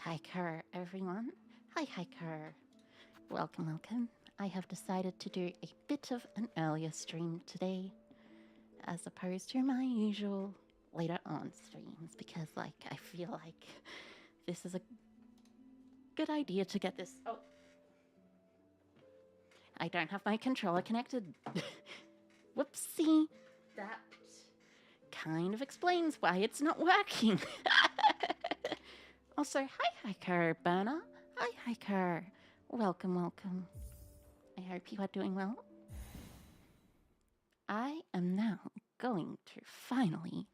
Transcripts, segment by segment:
hiker, everyone. Hi, hiker. Welcome, welcome. I have decided to do a bit of an earlier stream today, as opposed to my usual later on streams, because, like, I feel like this is a good idea to get this. Oh, I don't have my controller connected. Whoopsie. That kind of explains why it's not working. Also, hi, hiker, Berna. Hi, hiker. Welcome, welcome. I hope you are doing well. I am now going to finally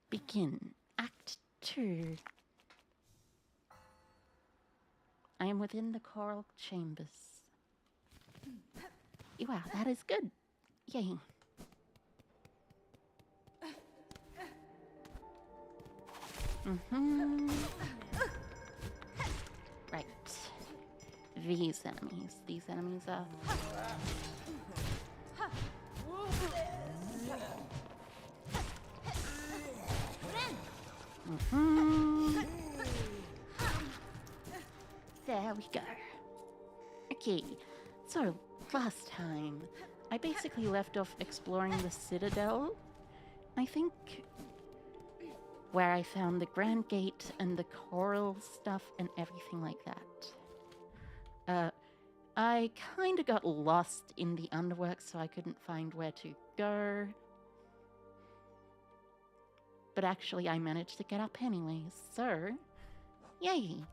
begin Act 2. I am within the coral chambers. Wow, that is good. Yay. Right. These enemies are... There we go. Okay, so last time, I basically left off exploring the Citadel, I think, where I found the Grand Gate and the coral stuff and everything like that. I kind of got lost in the underwork, so I couldn't find where to go. But actually, I managed to get up anyway, so yay!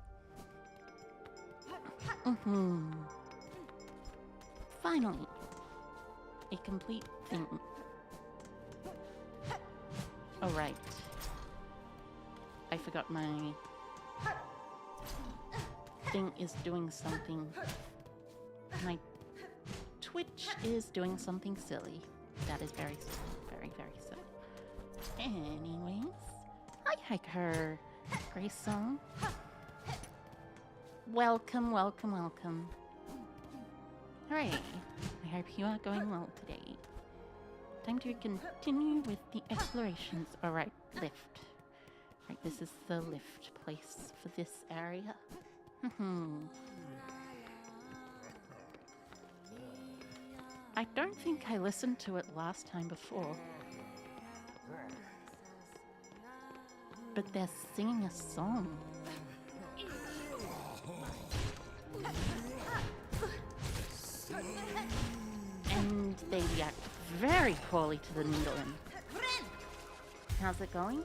Finally, a complete thing. Oh, right. I forgot my thing is doing something. My Twitch is doing something silly. That is very silly. Very, very silly. Anyways. Hi, hiker. Silksong. Welcome, welcome, welcome. Hooray. I hope you are going well today. Time to continue with the explorations. Alright, lift. Right, this is the lift place for this area. I don't think I listened to it last time before. But they're singing a song. And they react very poorly to the needling. How's it going?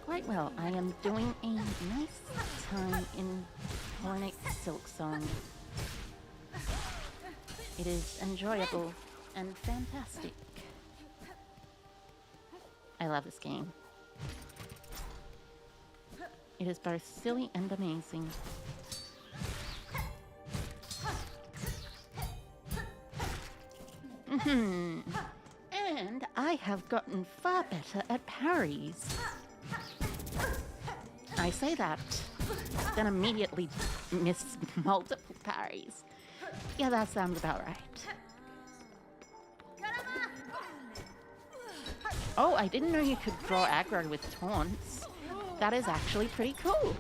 Quite well. I am doing a nice time in Pollinate Silksong. It is enjoyable and fantastic. I love this game. It is both silly and amazing. And I have gotten far better at parries. I say that, then immediately miss multiple parries. Yeah, that sounds about right. Oh, I didn't know you could draw aggro with taunts. That is actually pretty cool.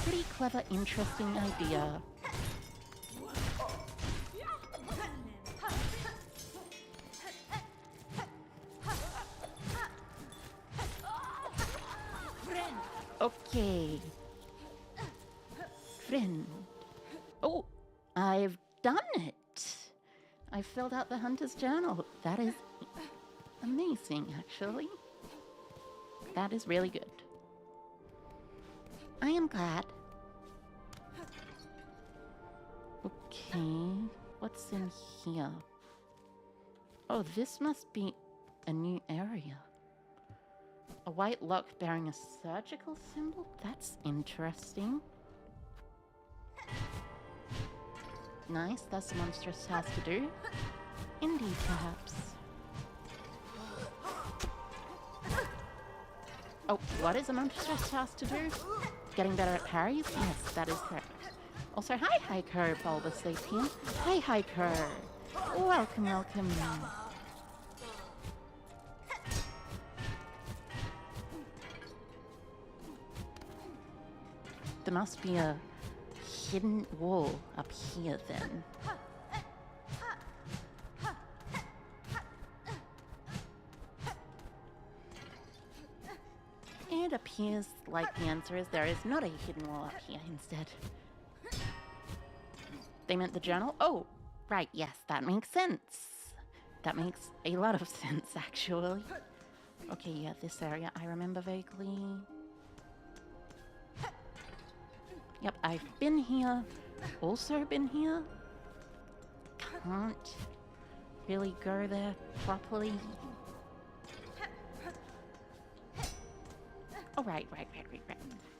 Pretty clever, interesting idea. Okay. Friend. Oh, I've done it. I filled out the Hunter's Journal. That is amazing, actually. That is really good. I am glad. Okay, what's in here? Oh, this must be a new area. A white lock bearing a surgical symbol? That's interesting. Nice, that's a monstrous task to do. Indeed, perhaps. Oh, what is a monstrous task to do? Getting better at parries? Yes, that is correct. Also, hi, hiker, Bulbous Lapien. Hi, hiker. Welcome, welcome. The there must be a hidden wall up here then. It appears like the answer is there is not a hidden wall up here instead. They meant the journal? Oh, right, yes, that makes sense. That makes a lot of sense, actually. Okay, yeah, this area I remember vaguely. Yep, I've been here. Also been here. Can't really go there properly. Oh, right.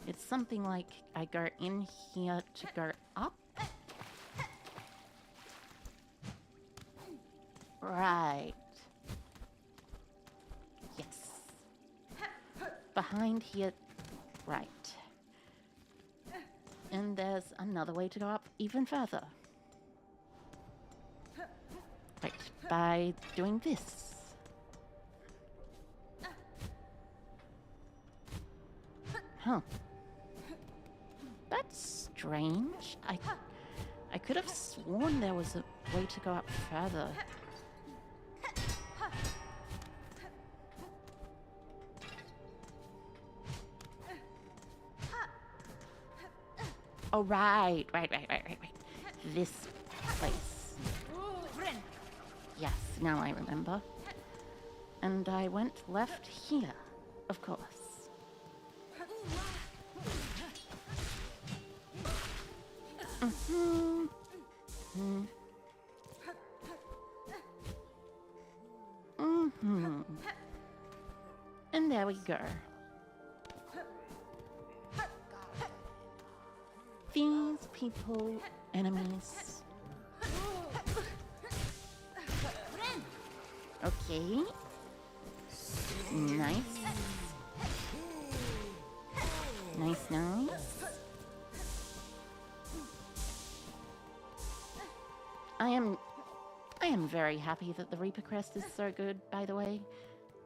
It's something like I go in here to go up. Right. Yes. Behind here. Right. And there's another way to go up even further. Right, by doing this. Huh. That's strange. I could have sworn there was a way to go up further. Oh, right. This place. Yes, now I remember. And I went left here, of course. And there we go. These people, enemies. Okay. Nice. Nice. I am very happy that the Reaper Crest is so good, by the way.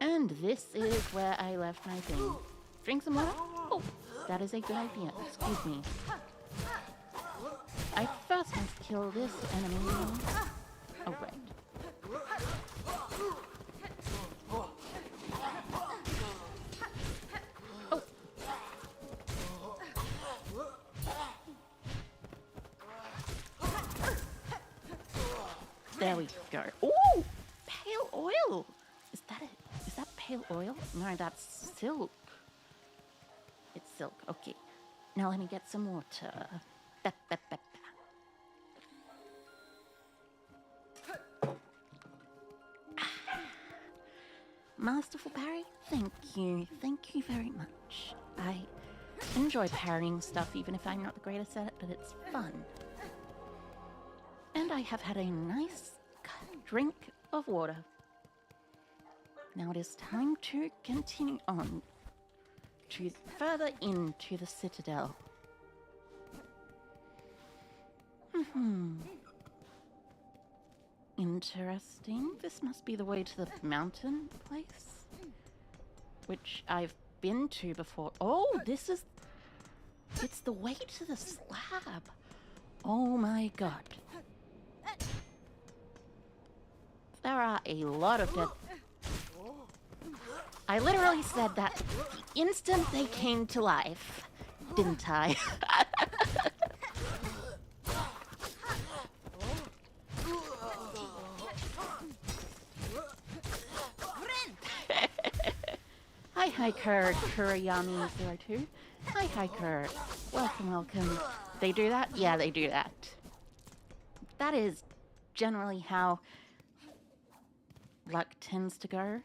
And this is where I left my thing. Drink some water? Oh, that is a good idea. Excuse me. I first must kill this enemy. Oh, right. Oh. There we go. Ooh! Pale oil! Is that it? Is that pale oil? No, that's silk. It's silk. Okay. Now let me get some water. Masterful parry, thank you very much. I enjoy parrying stuff even if I'm not the greatest at it, but it's fun. And I have had a nice drink of water. Now it is time to continue on to further into the Citadel. Interesting. This must be the way to the mountain place, which I've been to before. Oh, it's the way to the slab. Oh my god. There are a lot of dead. I literally said that the instant they came to life, didn't I? Hi, Hiker Kurayami02. Hi, Hiker. Welcome. They do that? Yeah, they do that. That is generally how luck tends to go.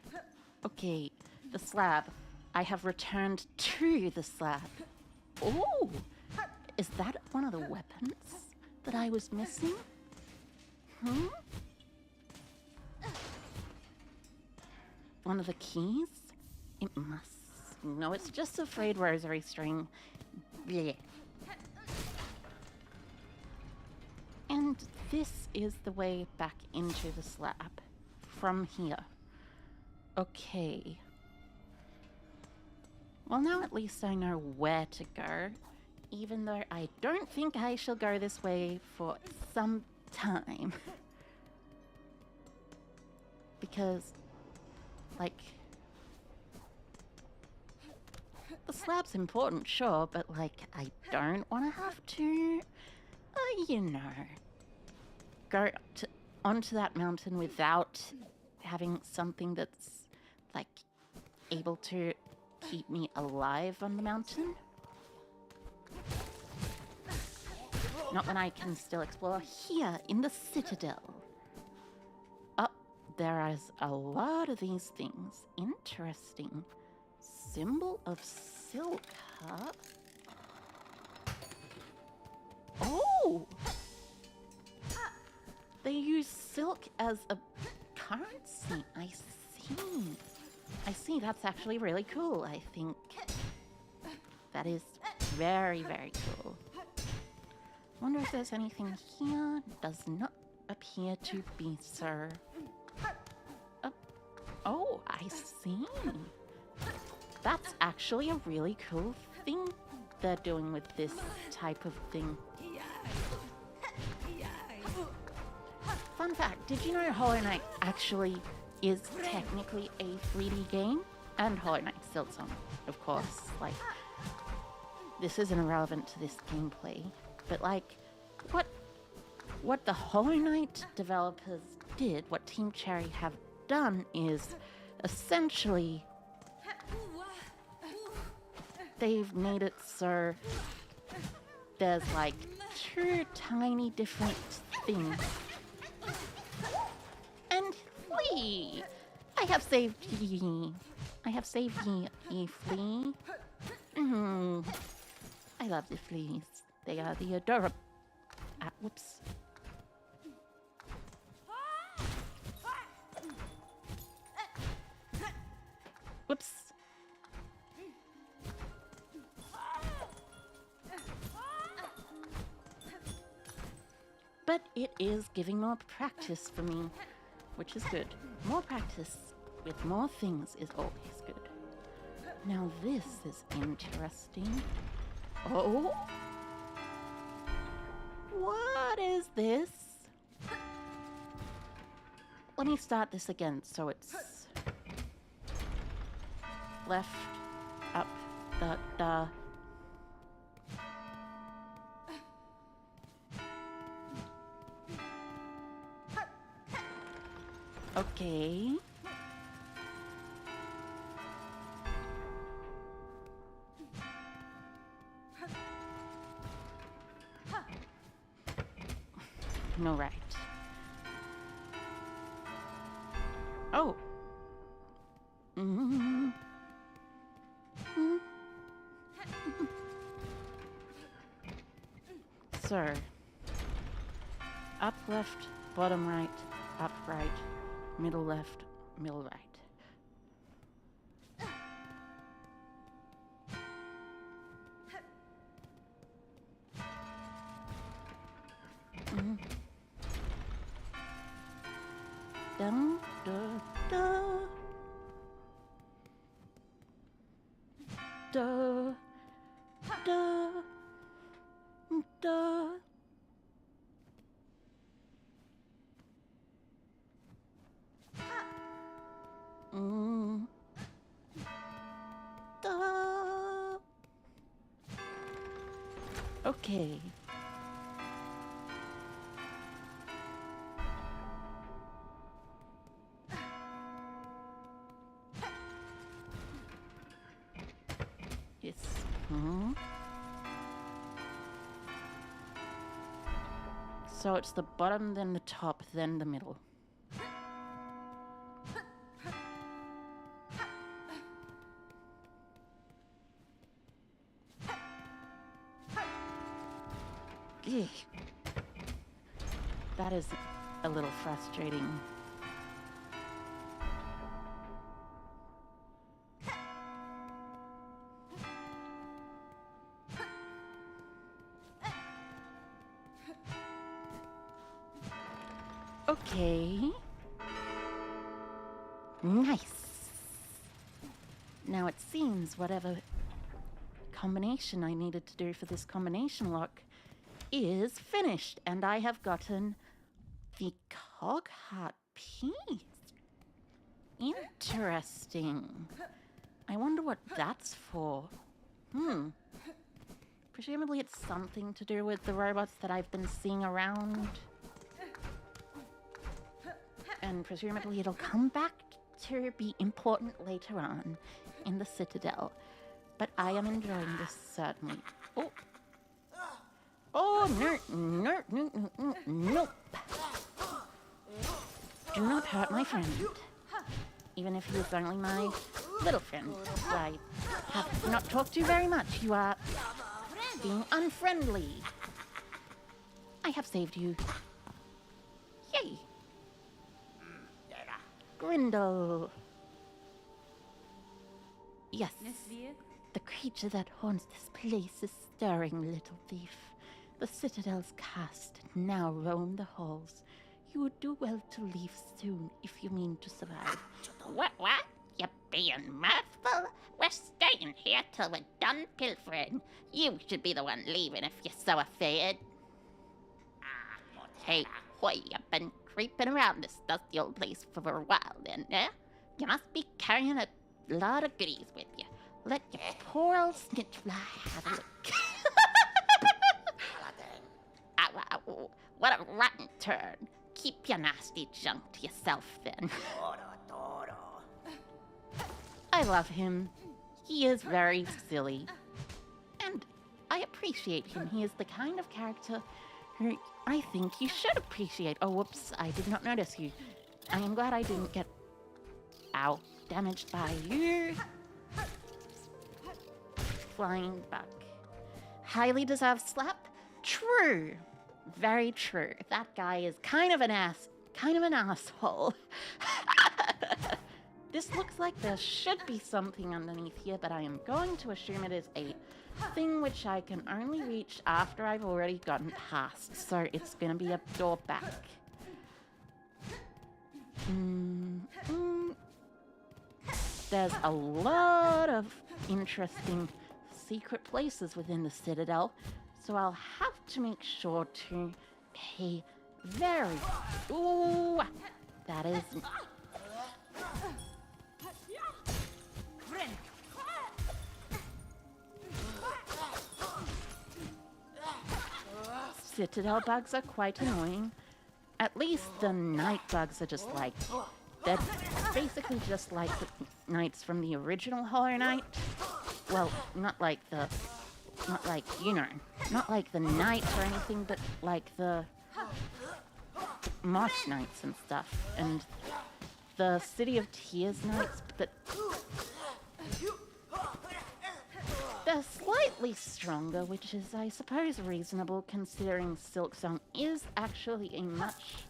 Okay, the slab. I have returned to the slab. Oh! Is that one of the weapons that I was missing? One of the keys? It must. No, it's just a frayed rosary string. Blech. And this is the way back into the slab. From here. Okay. Well, now at least I know where to go. even though I don't think I shall go this way for some time. Because, like, the slab's important, sure, but, like, I don't want to have to, you know, go onto that mountain without having something that's, like, able to keep me alive on the mountain. Not when I can still explore here in the Citadel. Oh, there is a lot of these things. Interesting. Symbol of silk, huh? Oh! They use silk as a currency. I see. I see. That's actually really cool. I think that is very, very cool. Wonder if there's anything here. Does not appear to be, sir. Oh, I see. That's actually a really cool thing they're doing with this type of thing. Fun fact, did you know Hollow Knight actually is technically a 3D game? And Hollow Knight Silksong, of course. Like, this isn't irrelevant to this gameplay. But like, what the Hollow Knight developers did, what Team Cherry have done is essentially they've made it so there's like 2 tiny different things. And flee! I have saved ye. I have saved ye flea. I love the fleas. They are the adorable. Whoops. Whoops. But it is giving more practice for me, which is good. More practice with more things is always good. Now this is interesting. Oh? What is this? Let me start this again so it's left, up, da. Okay. No, right. Oh. Sir. Up left, bottom right, up right, middle left, middle right. Dun, da, da. Da, da, da. Da. Okay. Yes. So it's the bottom, then the top, then the middle. Eek. That is a little frustrating. Okay. Nice. Now it seems whatever combination I needed to do for this combination lock is finished, and I have gotten the cog heart piece. Interesting. I wonder what that's for. Presumably it's something to do with the robots that I've been seeing around. And presumably it'll come back to be important later on in the Citadel. But I am enjoying this, certainly. Oh. Oh, nope. Do not hurt my friend. Even if he is only my little friend, who I have not talked to very much. You are being unfriendly. I have saved you. Yay! Grindel. Yes, the creature that haunts this place is stirring, little thief. The Citadel's cast now roam the halls. You would do well to leave soon if you mean to survive. What? You're being mirthful? We're staying here till we're done pilfering. You should be the one leaving if you're so afraid. Hey, you've been creeping around this dusty old place for a while then, eh? You must be carrying a lot of goodies with you. Let your poor old snitch fly have a look. What a rotten turn. Keep your nasty junk to yourself, then. I love him. He is very silly. And I appreciate him. He is the kind of character who I think you should appreciate. Oh, whoops, I did not notice you. I am glad I didn't get, damaged by you. Flying back. Highly deserved slap? True. Very true. That guy is kind of an asshole. This looks like there should be something underneath here, but I am going to assume it is a thing which I can only reach after I've already gotten past. So it's gonna be a door back. There's a lot of interesting secret places within the Citadel, so I'll have to make sure to pay very... Ooh! That is... Citadel bugs are quite annoying. At least the night bugs are just like... They're basically just like the knights from the original Hollow Knight. Well, not like the... Not like, you know, not like the knights or anything, but like the Moss Knights and stuff. And the City of Tears Knights, but they're slightly stronger, which is, I suppose, reasonable considering Silksong is actually a much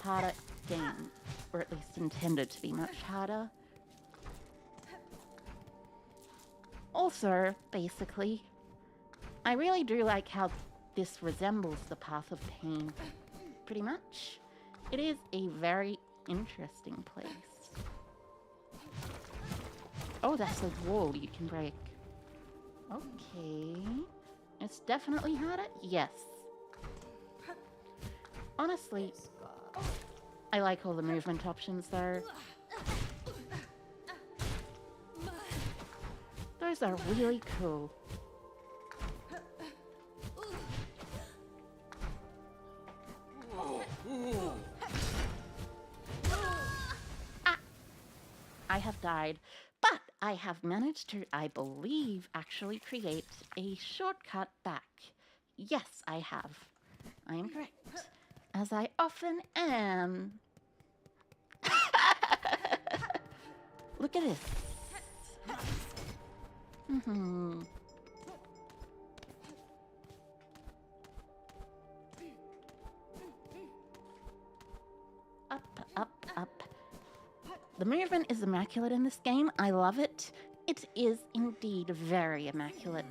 harder game, or at least intended to be much harder. Also, basically, I really do like how this resembles the Path of Pain, pretty much. It is a very interesting place. Oh, that's a wall you can break. Okay. It's definitely harder? Yes. Honestly, I like all the movement options though. Those are really cool. I have died, but I have managed to, I believe, actually create a shortcut back. Yes, I have. I am correct, as I often am. Look at this. Up. The movement is immaculate in this game. I love it. It is indeed very immaculate.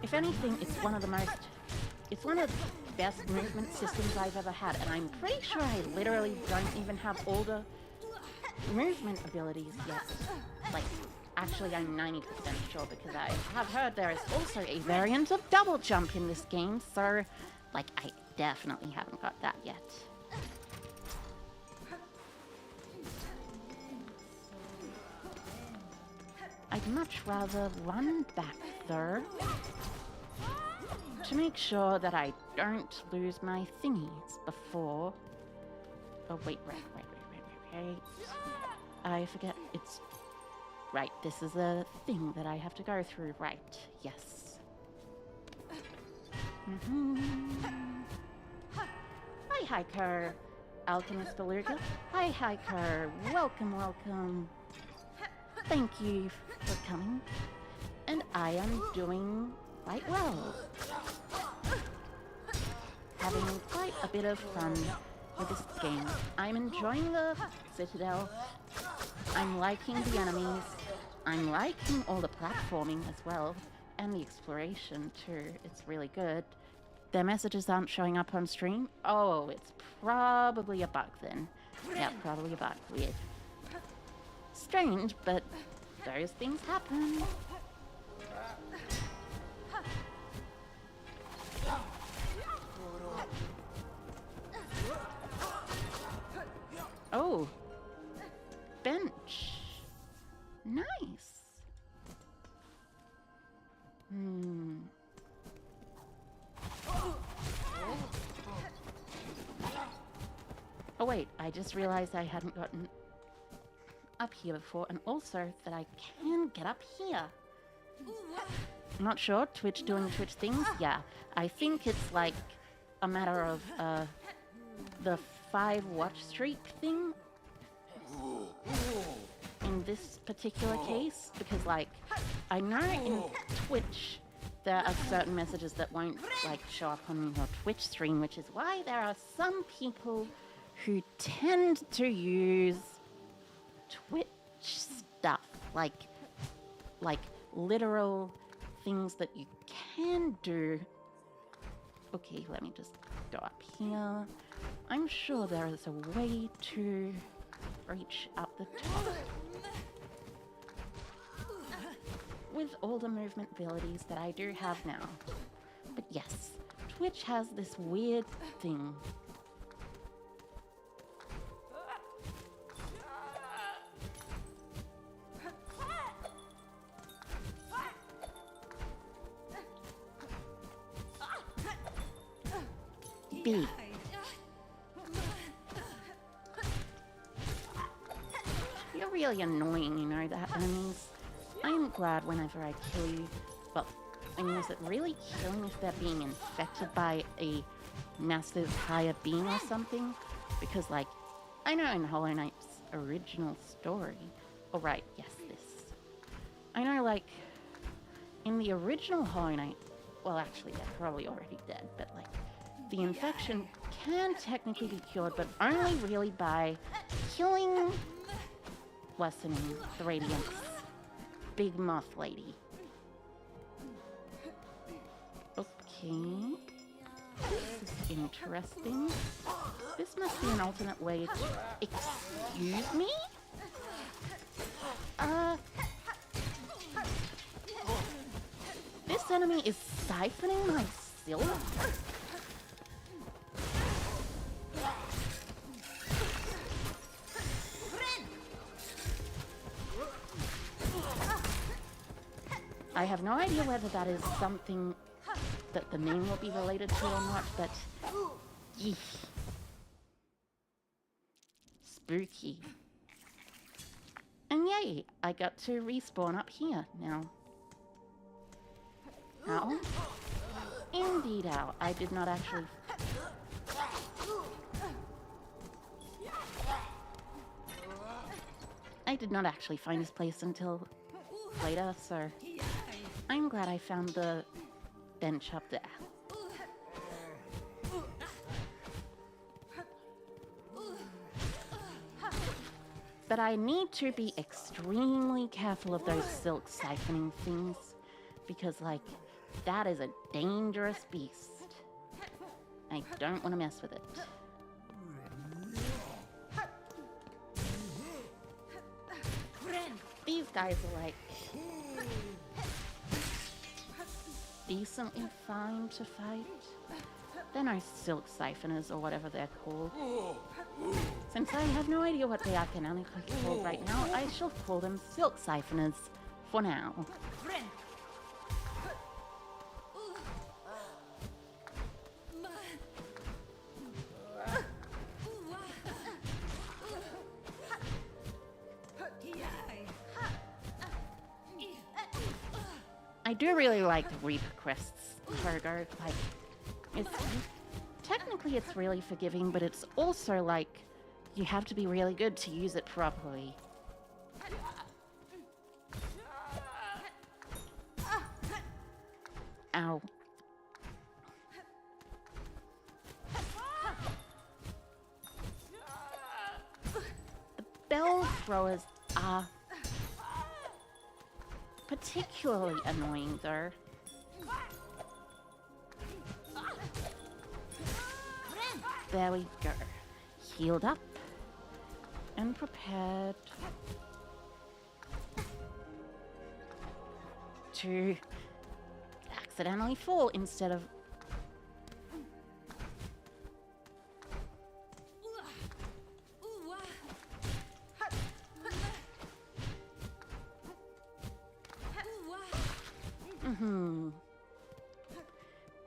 If anything, it's one of the best movement systems I've ever had, and I'm pretty sure I literally don't even have all the movement abilities yet. Like, Actually, I'm 90% sure because I have heard there is also a variant of double jump in this game, so, like, I definitely haven't got that yet. I'd much rather run back, though, to make sure that I don't lose my thingies before... Oh, wait. I forget it's... Right, this is a thing that I have to go through, right, yes. Hi, Hiker, Alchemist Beluga. Hi, Hiker, welcome. Thank you for coming. And I am doing quite well. Having quite a bit of fun with this game. I'm enjoying the Citadel. I'm liking the enemies. I'm liking all the platforming as well. And the exploration too. It's really good. Their messages aren't showing up on stream. Oh, it's probably a bug then. Yeah, probably a bug. Weird. Strange, but those things happen. Oh. Bench. Nice. Oh wait, I just realized I hadn't gotten up here before, and also that I can get up here. Not sure, Twitch doing Twitch things? Yeah, I think it's like a matter of the 5 watch streak thing in this particular case, because like I know in Twitch there are certain messages that won't like show up on your Twitch stream, which is why there are some people who tend to use Twitch stuff, like literal things that you can do. Okay, let me just go up here. I'm sure there is a way to reach up the top with all the movement abilities that I do have now. But yes, Twitch has this weird thing. B. You're really annoying, you know that, enemies. I'm glad whenever I kill you. Well, I mean, is it really killing if they're being infected by a massive higher being or something? Because, like, I know in Hollow Knight's original story... Oh, right, yes, this. I know, like, in the original Hollow Knight... Well, actually, they're probably already dead, but, like, the infection can technically be cured, but only really by killing, lessening the radiance. Big moth lady. Okay. This is interesting. This must be an alternate way to... Excuse me? This enemy is siphoning my silk? I have no idea whether that is something that the name will be related to or not, but... Yeesh. Spooky. And yay, I got to respawn up here now. Ow. Indeed, ow. I did not actually... I did not actually find this place until later, so... I'm glad I found the bench up there. But I need to be extremely careful of those silk siphoning things, because, like, that is a dangerous beast. I don't want to mess with it. these guys are like decently fine to fight. They're no silk siphoners or whatever they're called. Since I have no idea what they are canonically called right now, I shall call them silk siphoners for now. I do really like the Reaper Crest's cargo. Like, technically it's really forgiving, but it's also like you have to be really good to use it properly. Ow. The bell throwers are particularly annoying, though. There we go. Healed up and prepared to accidentally fall instead of...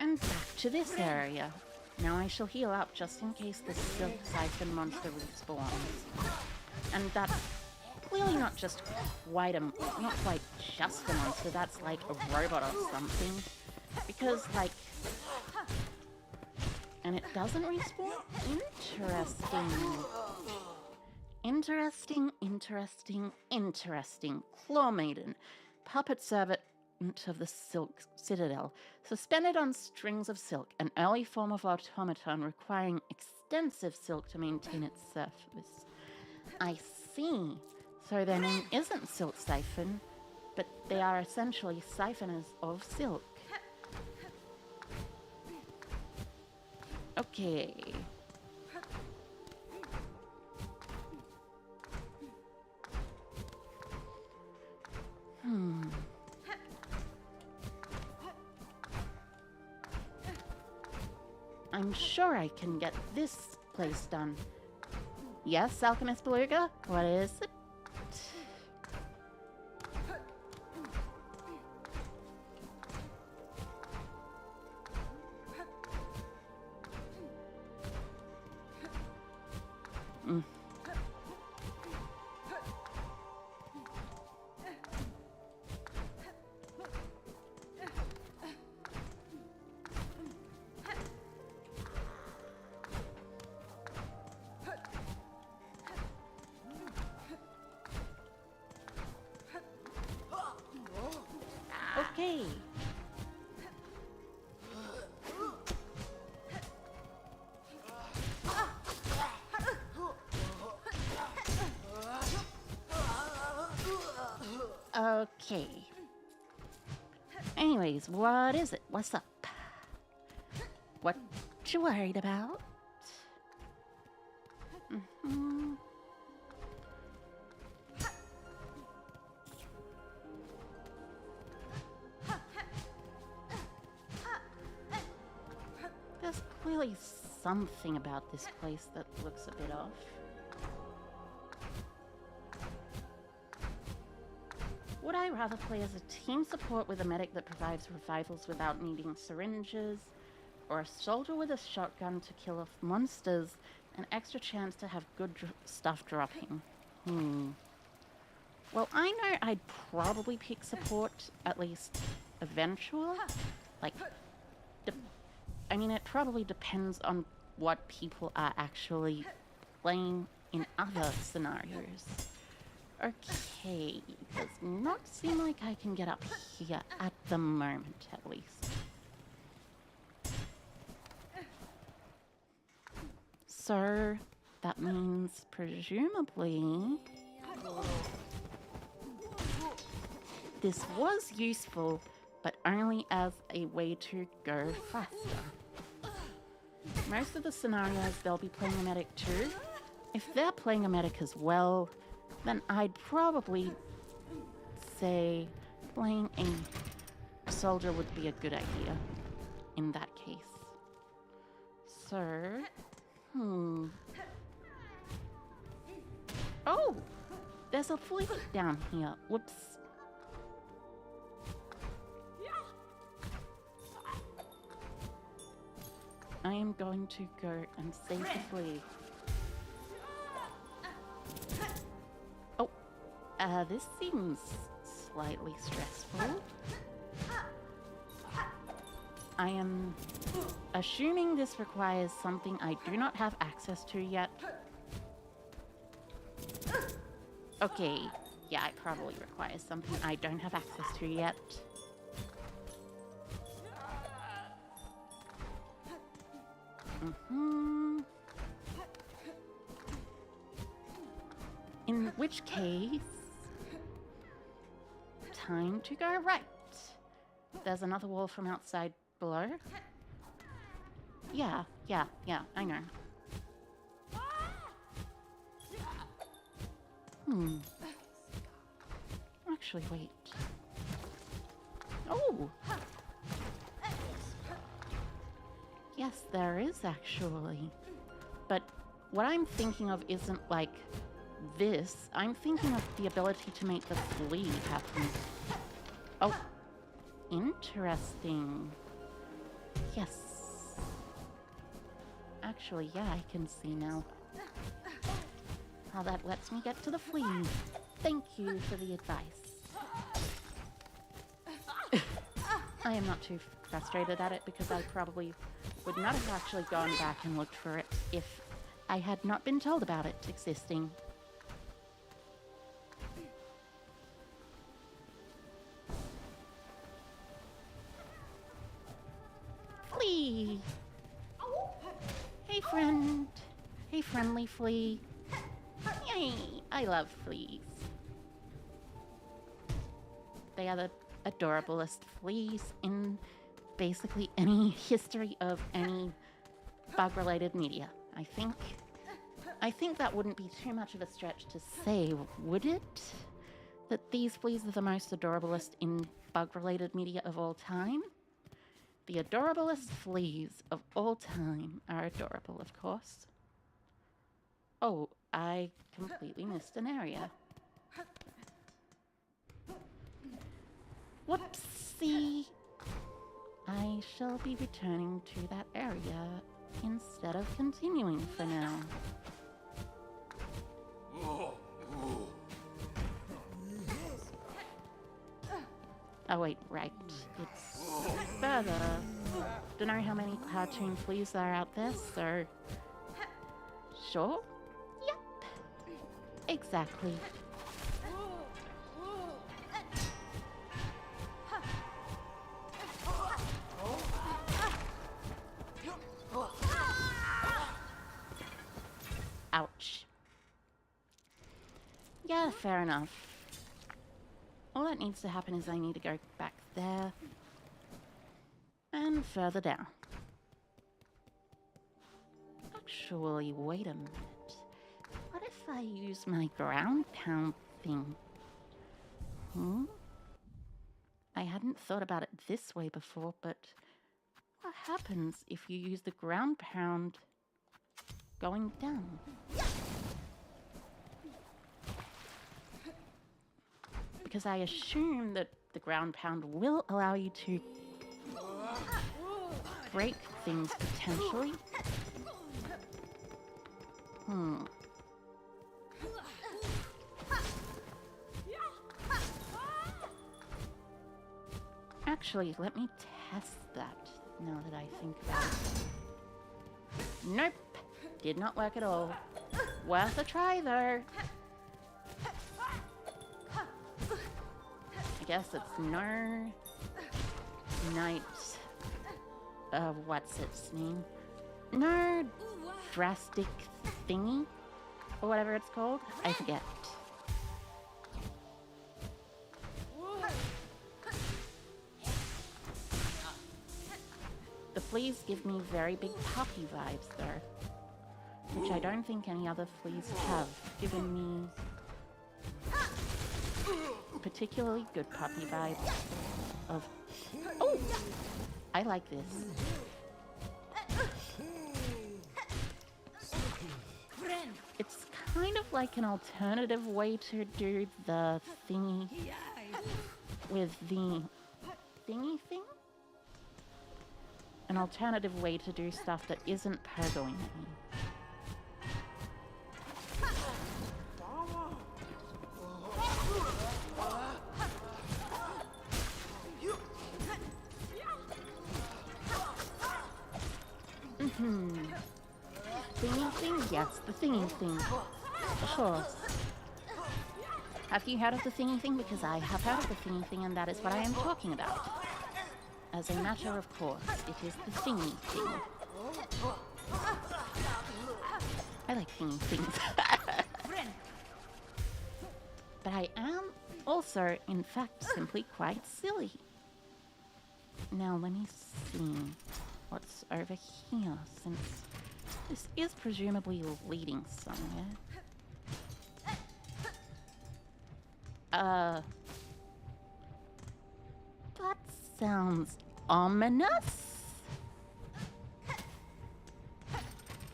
And back to this area. Now I shall heal up just in case the Silk Siphon monster respawns. And that's clearly not just quite not quite just a monster, that's like a robot or something. Because, like... And it doesn't respawn? Interesting. Claw Maiden. Puppet servant of the Silk Citadel, suspended on strings of silk, an early form of automaton requiring extensive silk to maintain its surface. I see. So their name isn't Silk Siphon, but they are essentially siphoners of silk. Okay. I'm sure I can get this place done. Yes, Alchemist Beluga? What is it? Okay. Okay. Anyways, what is it? What's up? What you worried about? There's clearly something about this place that looks a bit off. Would I rather play as a team support with a medic that provides revivals without needing syringes, or a soldier with a shotgun to kill off monsters, an extra chance to have good stuff dropping? Well, I know I'd probably pick support, at least eventually. Like, I mean, it probably depends on what people are actually playing in other scenarios. Okay, does not seem like I can get up here at the moment, at least. So, that means presumably this was useful, but only as a way to go faster. Most of the scenarios they'll be playing a medic too. If they're playing a medic as well, then I'd probably say playing a soldier would be a good idea in that case. So, oh, there's a flea down here. Whoops. I am going to go and save the flea. Oh, this seems slightly stressful. I am assuming this requires something I do not have access to yet. Okay, yeah, it probably requires something I don't have access to yet. In which case, time to go right. There's another wall from outside below. Yeah, I know. Actually, wait. Oh! Yes, there is actually. But what I'm thinking of isn't like this. I'm thinking of the ability to make the flea happen. Oh, interesting. Yes. Actually, yeah, I can see now. How that lets me get to the flea. Thank you for the advice. I am not too frustrated at it because I probably would not have actually gone back and looked for it if I had not been told about it existing. Flea! Hey, friend. Hey, friendly flea. Yay! I love fleas. They are the adorablest fleas in basically any history of any bug-related media. I think that wouldn't be too much of a stretch to say, would it? That these fleas are the most adorablest in bug-related media of all time? The adorablest fleas of all time are adorable, of course. Oh, I completely missed an area. Whoopsie! I shall be returning to that area instead of continuing for now. Oh wait, right. It's further. Don't know how many cartoon fleas there are out there, so... Sure? Yep. Exactly. Ouch. Yeah, fair enough. All that needs to happen is I need to go back there and further down. Actually, wait a minute. What if I use my ground pound thing? I hadn't thought about it this way before, but what happens if you use the ground pound going down? Because I assume that the ground pound will allow you to break things potentially. Actually, let me test that now that I think about it. Nope, did not work at all. Worth a try though. I guess it's no night, what's its name? No drastic thingy, or whatever it's called. I forget. The fleas give me very big puppy vibes though, which I don't think any other fleas have given me. particularly good puppy vibe of... Oh! I like this. It's kind of like an alternative way to do the thingy with the thingy thing. An alternative way to do stuff that isn't pergoing at me. Thingy thing? Yes, the thingy thing. Of course. Have you heard of the thingy thing? Because I have heard of the thingy thing, and that is what I am talking about. As a matter of course, it is the thingy thing. I like thingy things. But I am also, in fact, simply quite silly. Now, let me see what's over here, since this is presumably leading somewhere. That sounds ominous.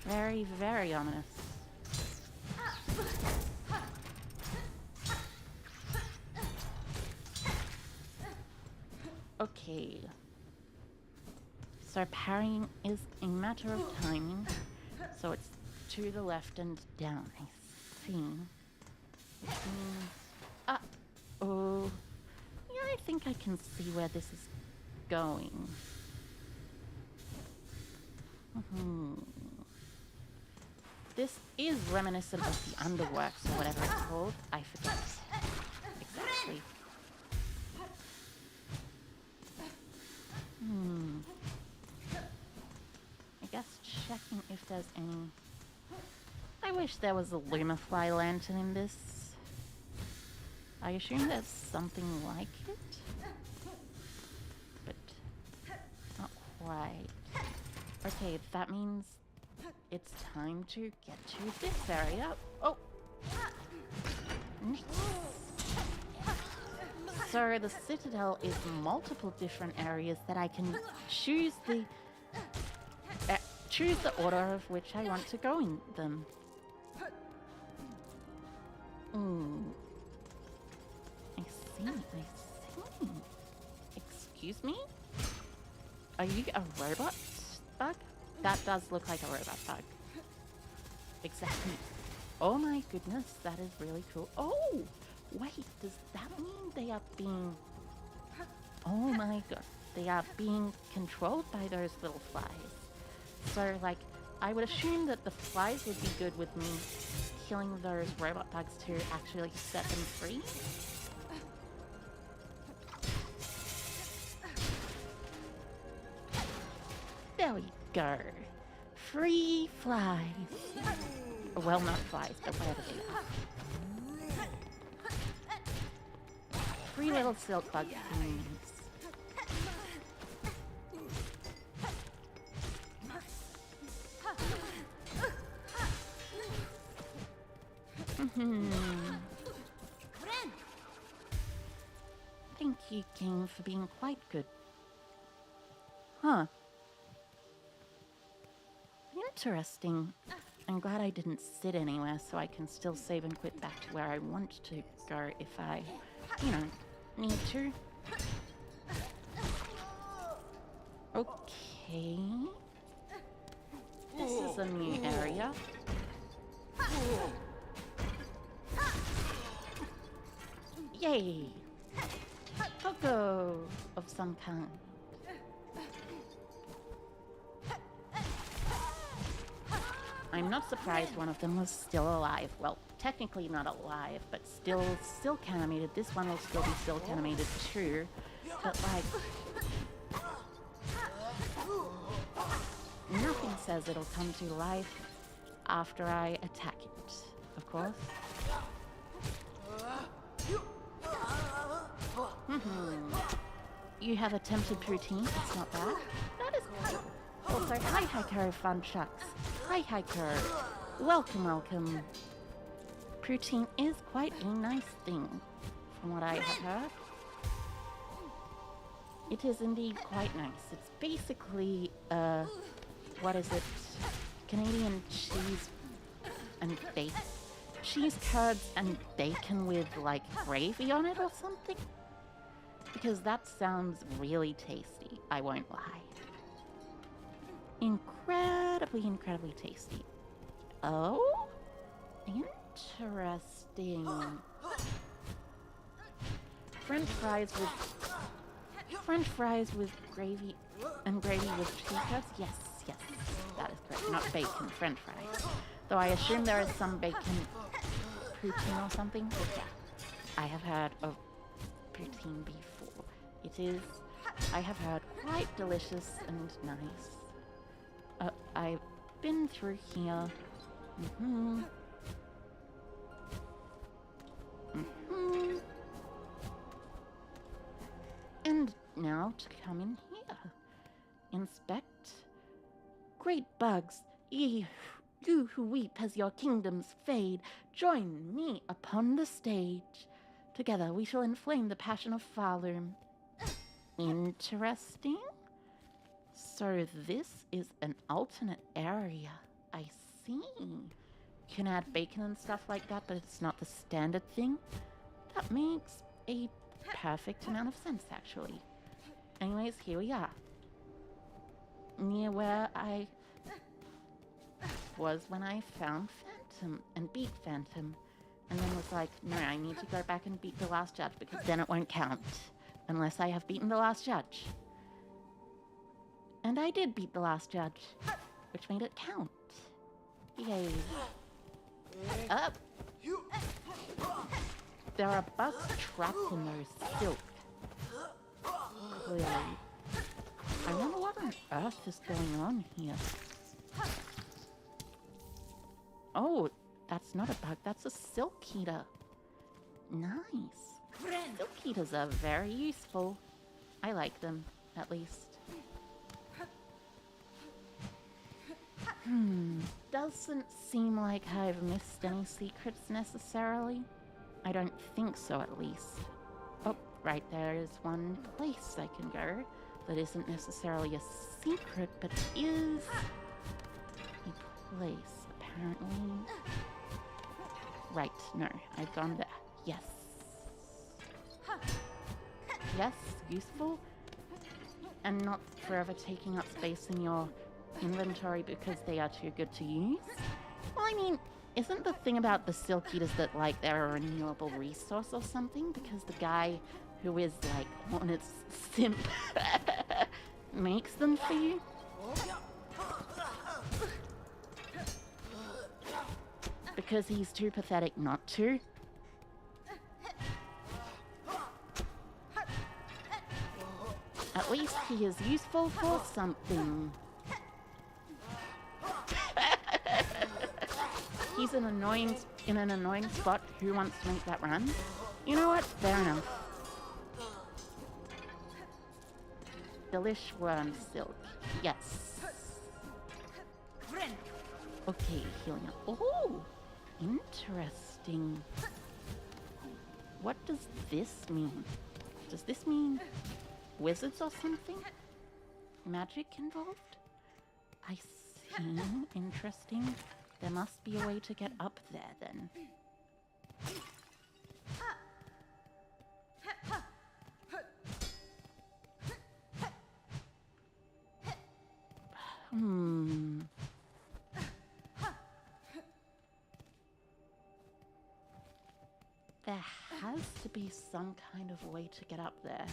Very, very ominous. Okay. So parrying is a matter of timing. So it's to the left and down, I see. Which means... oh. Yeah, I think I can see where this is going. This is reminiscent of the Underworks or whatever it's called. I forget exactly. I guess checking if there's any... I wish there was a Lumafly lantern in this. I assume there's something like it, but not quite. Okay, that means it's time to get to this area. Oh! Nice. So the Citadel is multiple different areas that I can choose the order of which I want to go in them. I see. Excuse me? Are you a robot bug? That does look like a robot bug. Exactly. Oh my goodness, that is really cool. Oh! Wait, does that mean they are being... Oh my god. They are being controlled by those little flies. So, like, I would assume that the flies would be good with me killing those robot bugs to actually set them free. There we go. Free flies. Well, not flies, but whatever they are. Free little silk bug things. Thank you, game, for being quite good. Huh. Interesting. I'm glad I didn't sit anywhere, so I can still save and quit back to where I want to go if I, you know, need to. Okay. This is a new area. Yay! Pogo of some kind. I'm not surprised one of them was still alive. Well, technically not alive, but still silk animated. This one will still be silk animated too. But like... nothing says it'll come to life after I attack it, of course. You have attempted poutine, it's not bad. That is cool. Also, hi Aiko, fun chucks. Hi Aiko. Welcome, welcome. Poutine is quite a nice thing from what I have heard. It is indeed quite nice. It's basically, what is it? Canadian cheese and bacon. Cheese curds and bacon with, like, gravy on it or something? Because that sounds really tasty, I won't lie. Incredibly, incredibly tasty. Oh? Interesting. French fries with gravy and gravy with cheese curds? Yes, yes, that is correct. Not bacon, French fries. Though I assume there is some bacon poutine or something. But yeah, I have heard of poutine before. It is, I have heard, quite delicious and nice. I've been through here. And now to come in here. Inspect. Great bugs, you who weep as your kingdoms fade, join me upon the stage. Together we shall inflame the passion of Falum. Interesting. So this is an alternate area. I see. You can add bacon and stuff like that, but it's not the standard thing. That makes a perfect amount of sense, actually. Anyways, here we are. Near where I was when I found Phantom and beat Phantom. And then was like, no, I need to go back and beat the last judge because then it won't count. Unless I have beaten the last judge. And I did beat the last judge, which made it count. Yay. Up! There are bugs trapped in those silk. Clearly. I wonder what on earth is going on here. Oh, that's not a bug, that's a silk eater. Nice. Silk eaters are very useful. I like them, at least. Doesn't seem like I've missed any secrets necessarily. I don't think so, at least. Oh, right, there is one place I can go that isn't necessarily a secret, but is a place, apparently. Right, no, I've gone there. Yes. Yes, useful. And not forever taking up space in your inventory because they are too good to use. Well, I mean, isn't the thing about the silk eaters that, like, they're a renewable resource or something? Because the guy who is, like, Hornet's simp makes them for you? Because he's too pathetic not to? At least he is useful for something. He's in an annoying spot. Who wants to make that run? You know what? Fair enough. Delish worm silk. Yes. Okay, healing up. Oh, interesting. What does this mean? Does this mean wizards or something? Magic involved? I see. Interesting. There must be a way to get up there, then. There has to be some kind of way to get up there.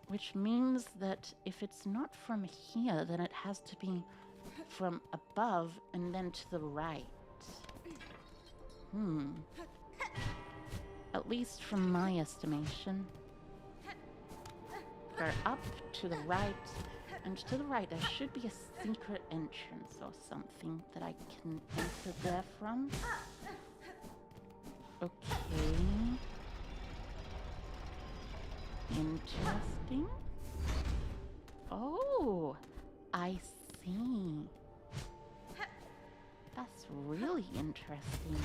Which means that if it's not from here, then it has to be from above and then to the right. At least from my estimation. Go up to the right, and to the right there should be a secret entrance or something that I can enter there from. Okay. Interesting. Oh, I see. That's really interesting.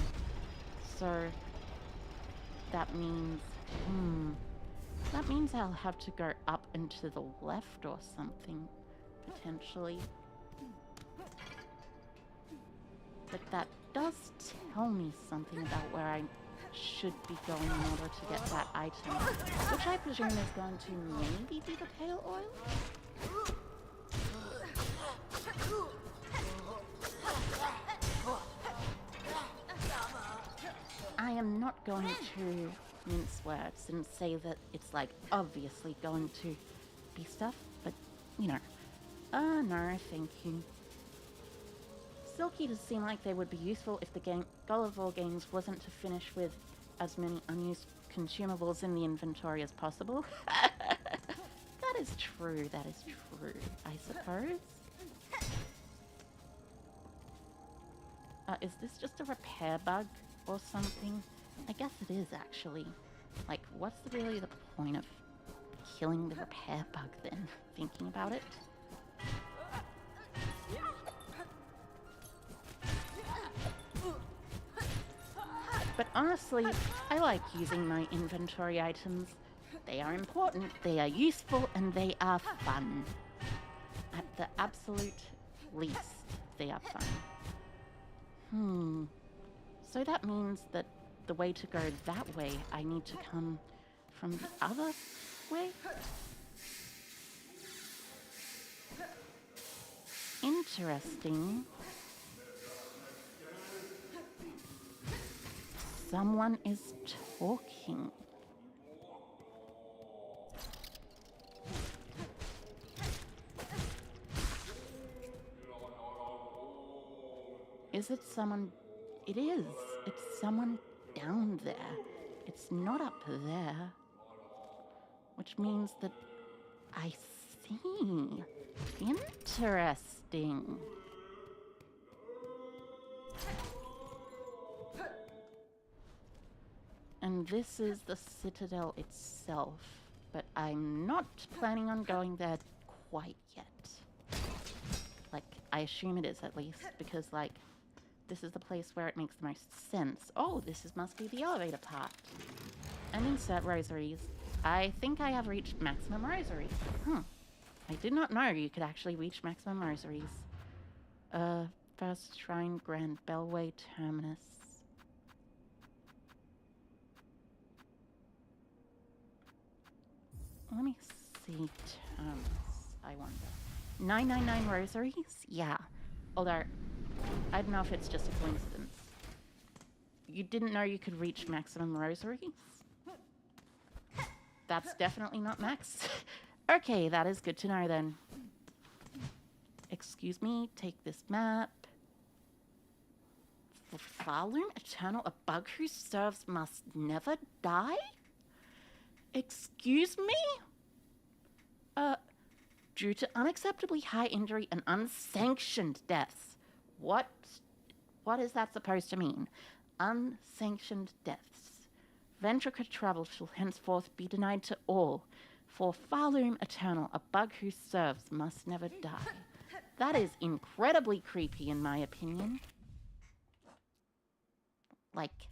So that means, that means I'll have to go up and to the left or something, potentially. But that does tell me something about where I should be going in order to get that item, which I presume is going to maybe be the pale oil? I am not going to mince words and say that it's like obviously going to be stuff, but you know. No, thank you. Silky does seem like they would be useful if the goal of all games wasn't to finish with as many unused consumables in the inventory as possible. That is true, I suppose. Is this just a repair bug or something? I guess it is, actually. Like, what's really the point of killing the repair bug then, thinking about it? But honestly, I like using my inventory items. They are important, they are useful, and they are fun. At the absolute least, they are fun. So that means that the way to go that way, I need to come from the other way? Interesting. Someone is talking. Is it someone? It is. It's someone down there. It's not up there. Which means that I see. Interesting. And this is the Citadel itself, but I'm not planning on going there quite yet. Like, I assume it is at least, because, like, this is the place where it makes the most sense. Oh, must be the elevator part. And insert rosaries. I think I have reached maximum rosaries. I did not know you could actually reach maximum rosaries. First Shrine, Grand Bellway, Terminus. Let me see terms, I wonder. 999 rosaries? Yeah. Although, I don't know if it's just a coincidence. You didn't know you could reach maximum rosaries? That's definitely not max. Okay, that is good to know then. Excuse me, take this map. For Farloom Eternal, a bug who serves must never die? Excuse me? Due to unacceptably high injury and unsanctioned deaths. What is that supposed to mean? Unsanctioned deaths. Ventrica travel shall henceforth be denied to all. For Farloom Eternal, a bug who serves must never die. That is incredibly creepy in my opinion. Like,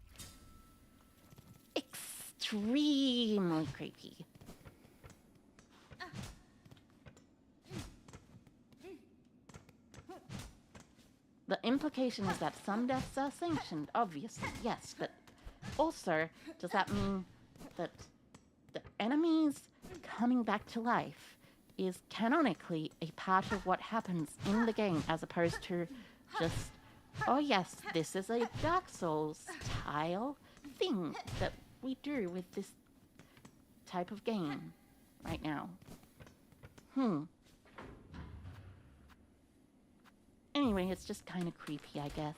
extremely creepy. The implication is that some deaths are sanctioned, obviously, yes, but also, does that mean that the enemies coming back to life is canonically a part of what happens in the game, as opposed to just, oh yes, this is a Dark Souls style thing that we do with this type of game right now? Anyway, it's just kind of creepy, I guess.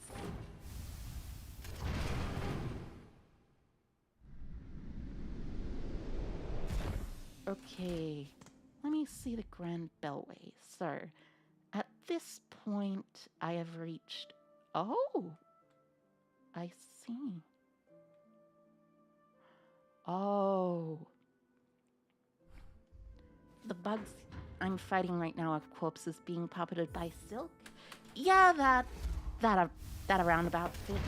Okay, let me see the Grand Bellway. So, at this point, I have reached... Oh! I see. Oh. The bugs I'm fighting right now are corpses being puppeted by Silk. Yeah, that a roundabout fits.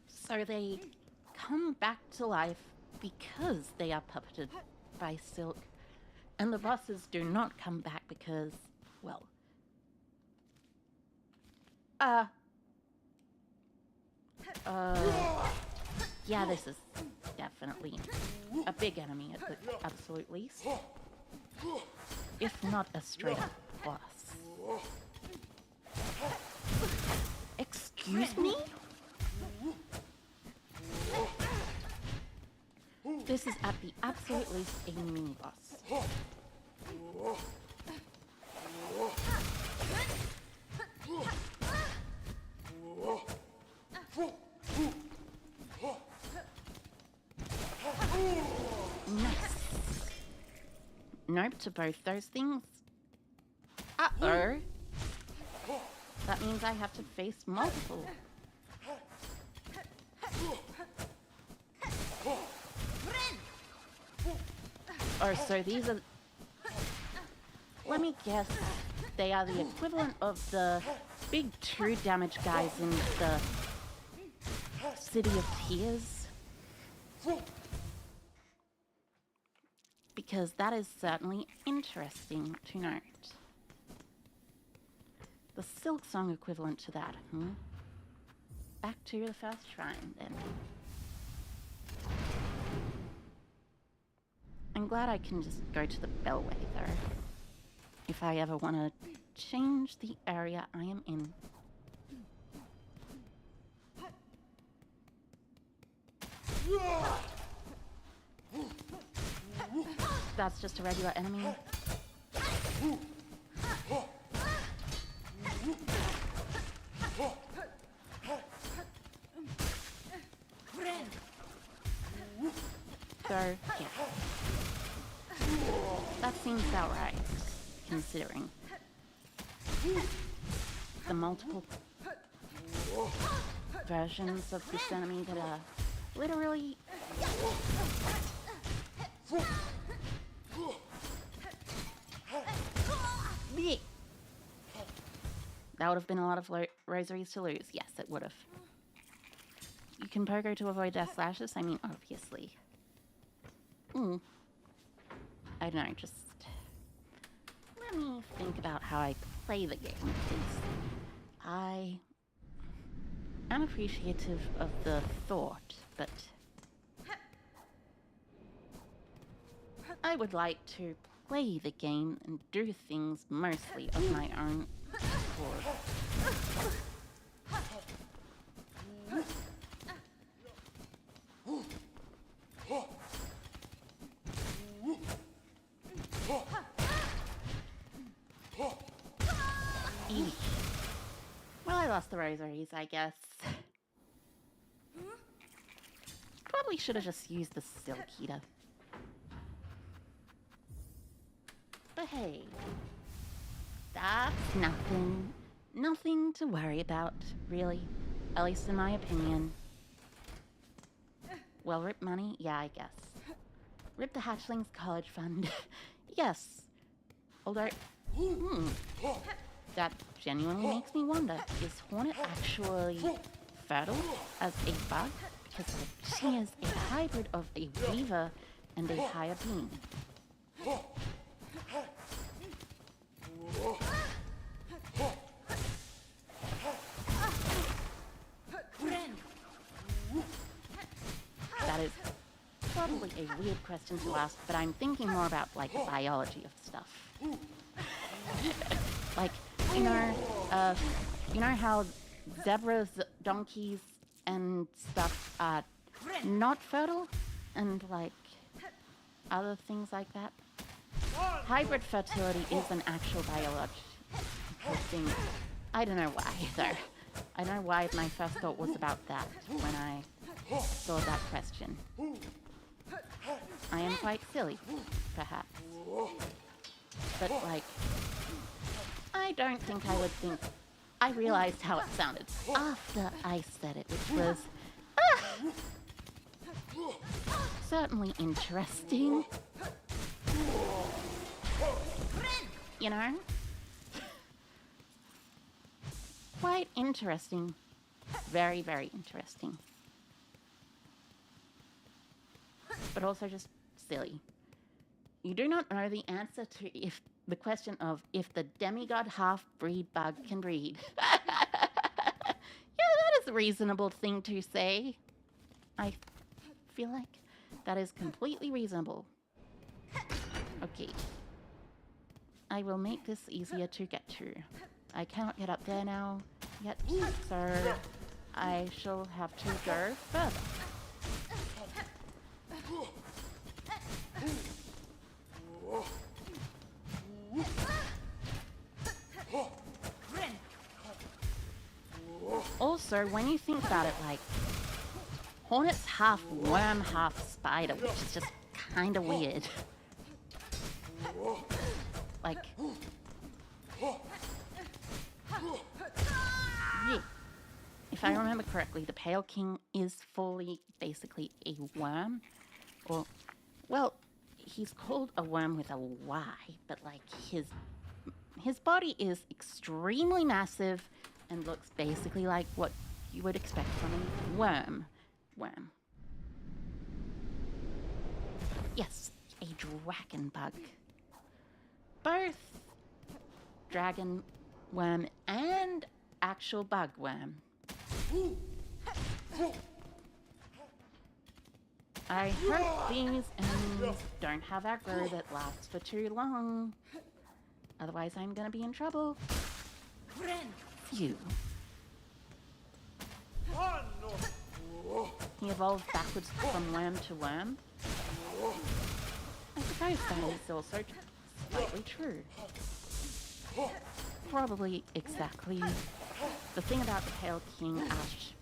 So they come back to life because they are puppeted by Silk, and the bosses do not come back because, well, yeah, this is definitely a big enemy at the absolute least, if not a straight up boss. Excuse me? This is at the absolute least a mini boss. Nice. Nope to both those things. Uh-oh. That means I have to face multiple. Oh, so these are... Let me guess. They are the equivalent of the big 2 damage guys in the City of Tears. Because that is certainly interesting to note. The Silksong equivalent to that, Back to the first shrine, then. I'm glad I can just go to the Bellway, though. If I ever want to change the area I am in. That's just a regular enemy. So, yeah. That seems about right, considering the multiple versions of this enemy that are literally... That would have been a lot of rosaries to lose. Yes, it would have. You can pogo to avoid death slashes. I mean, obviously. I don't know, just... Let me think about how I play the game, please. I am appreciative of the thought, but... I would like to play the game and do things mostly of my own accord. Eesh. Well, I lost the rosaries, I guess. Probably should have just used the silk heater. But hey, that's nothing. Nothing to worry about, really. At least in my opinion. Well, rip money? Yeah, I guess. Rip the hatchlings college fund? Yes. Although, that genuinely makes me wonder, is Hornet actually fertile as a bug? Because she is a hybrid of a weaver and a higher being. That is probably a weird question to ask, but I'm thinking more about, like, the biology of stuff. Like, you know how zebras, donkeys, and stuff are not fertile? And, like, other things like that? Hybrid fertility is an actual biological thing. I don't know why, though. I don't know why my first thought was about that when I saw that question. I am quite silly, perhaps. But, like, I don't think I would think... I realized how it sounded after I said it, which was... certainly interesting. you know? Quite interesting. Very, very interesting. But also just silly. You do not know the answer to the question of if the demigod half-breed bug can breed. Yeah, that is a reasonable thing to say. I feel like that is completely reasonable. Okay. I will make this easier to get to. I cannot get up there now yet, so I shall have to go further. Also, when you think about it, like, Hornet's half worm, half spider, which is just kind of weird. Like, yeah. If I remember correctly, the Pale King is fully basically a worm. Or, well, he's called a worm with a Y, but like his body is extremely massive and looks basically like what you would expect from a worm. Yes, a dragon bug. Both dragon worm and actual bug worm. I hope these enemies don't have aggro that lasts for too long. Otherwise I'm gonna be in trouble. Phew. He evolved backwards from worm to worm. I suppose that is also slightly true. Probably exactly the thing about the Pale King Ash.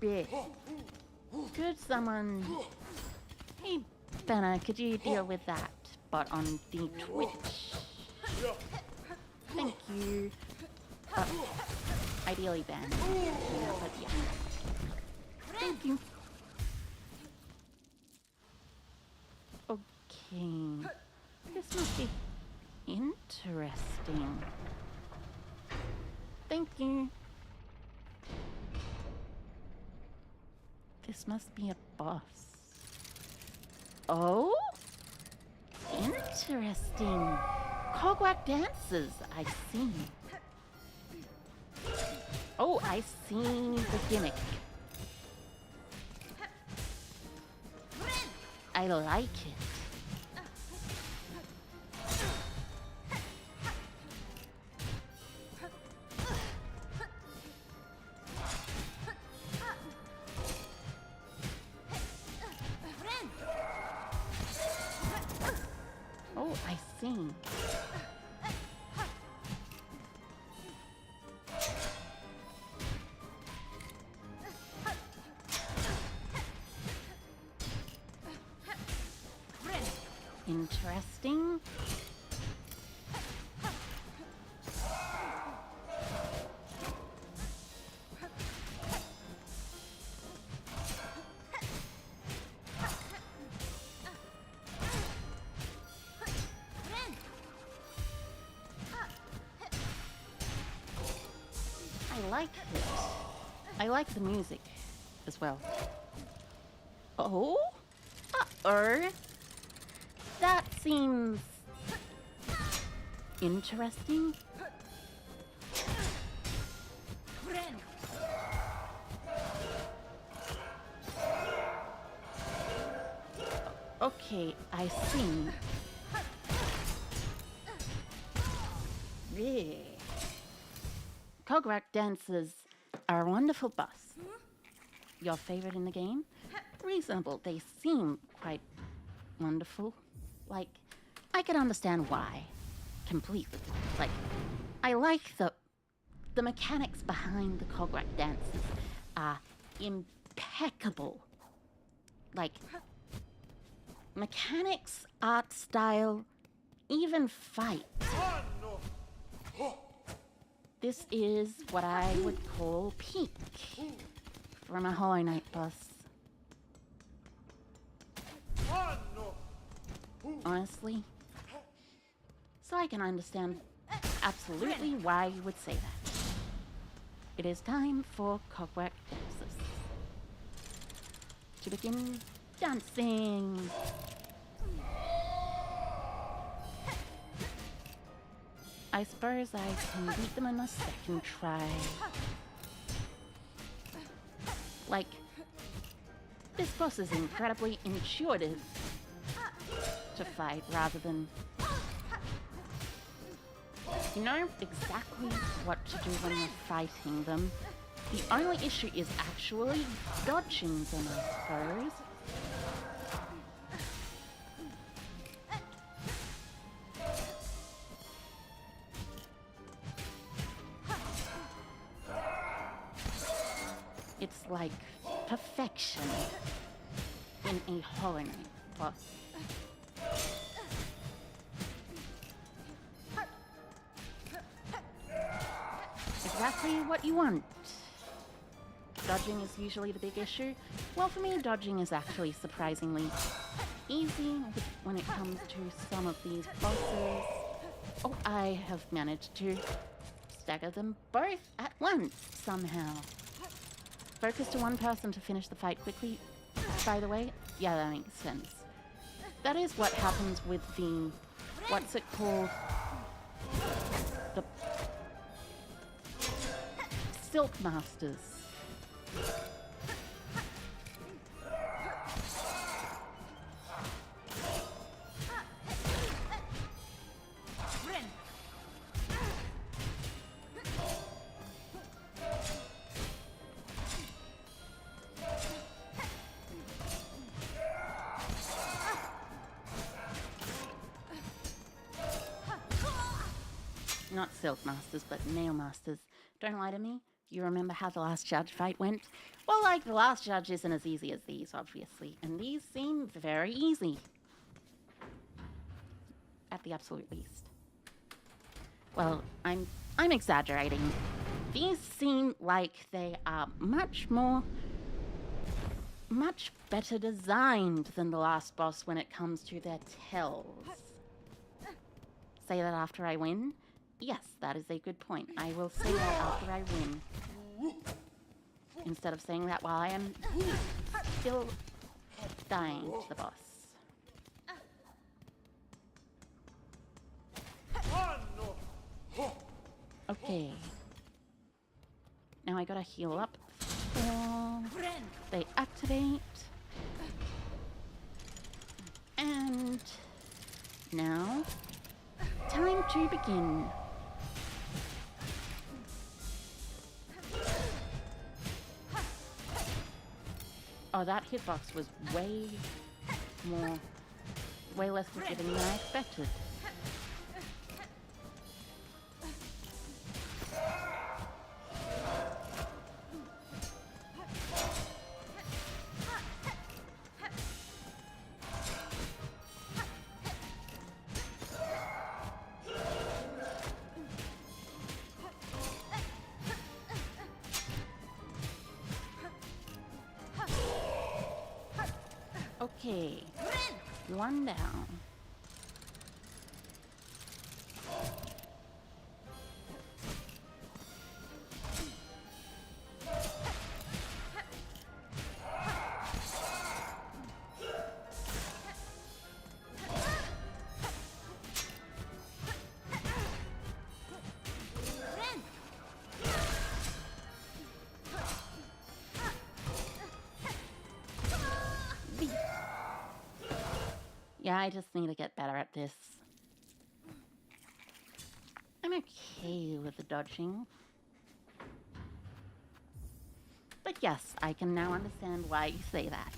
Big. Could someone... Hey, Benna, could you deal with that? But on the Twitch. Thank you. Ideally Ben. Yeah, but yeah. Thank you. Okay. This must be interesting. Thank you. This must be a boss. Oh? Interesting. Cogwack dances, I see. Oh, I see the gimmick. I like it. Oh, I see. Interesting. I like it. I like the music as well. Oh? Uh-oh. That seems interesting. Okay, I see. Yeah. Cogwack dancers are a wonderful boss. Your favorite in the game? Reasonable. They seem quite wonderful. Like, I can understand why. Completely. Like, I like the mechanics behind the Cogwack dances are impeccable. Like, mechanics, art style, even fight. This is what I would call peak from a Hollow Knight boss. honestly. So I can understand absolutely why you would say that. It is time for clockwork dances. To begin dancing. I suppose I can beat them in a second try. Like, this boss is incredibly intuitive to fight rather than... You know exactly what to do when you're fighting them. The only issue is actually dodging them, I suppose. It's like perfection in a Hollow Knight boss. Exactly what you want. Dodging is usually the big issue. Well, for me, dodging is actually surprisingly easy when it comes to some of these bosses. Oh, I have managed to stagger them both at once somehow. Focus to one person to finish the fight quickly, by the way. Yeah, that makes sense. That is what happens with the... What's it called? The... Silk Masters. Not Silk Masters, but Nail Masters. Don't lie to me. You remember how the last judge fight went? Well, like, the last judge isn't as easy as these, obviously. And these seem very easy. At the absolute least. Well, I'm exaggerating. These seem like they are much better designed than the last boss when it comes to their tells. Say that after I win? Yes, that is a good point. I will say that after I win. Instead of saying that while I am still dying to the boss. Okay. Now I gotta heal up before they activate. And now, time to begin. Oh, that hitbox was way less forgiving than I expected. Okay, one down. Yeah, I just need to get better at this. I'm okay with the dodging. But yes, I can now understand why you say that.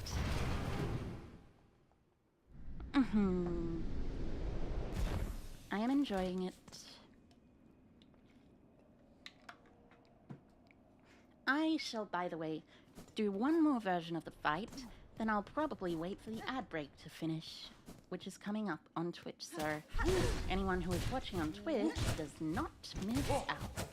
I am enjoying it. I shall, by the way, do one more version of the fight, then I'll probably wait for the ad break to finish, which is coming up on Twitch, so anyone who is watching on Twitch does not miss out.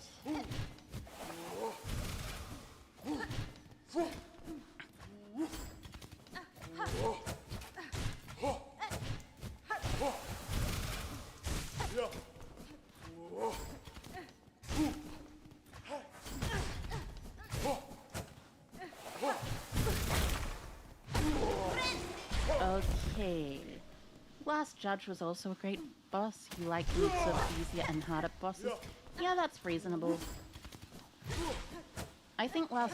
Last Judge was also a great boss. You like mix of easier and harder bosses. Yeah, that's reasonable. I think I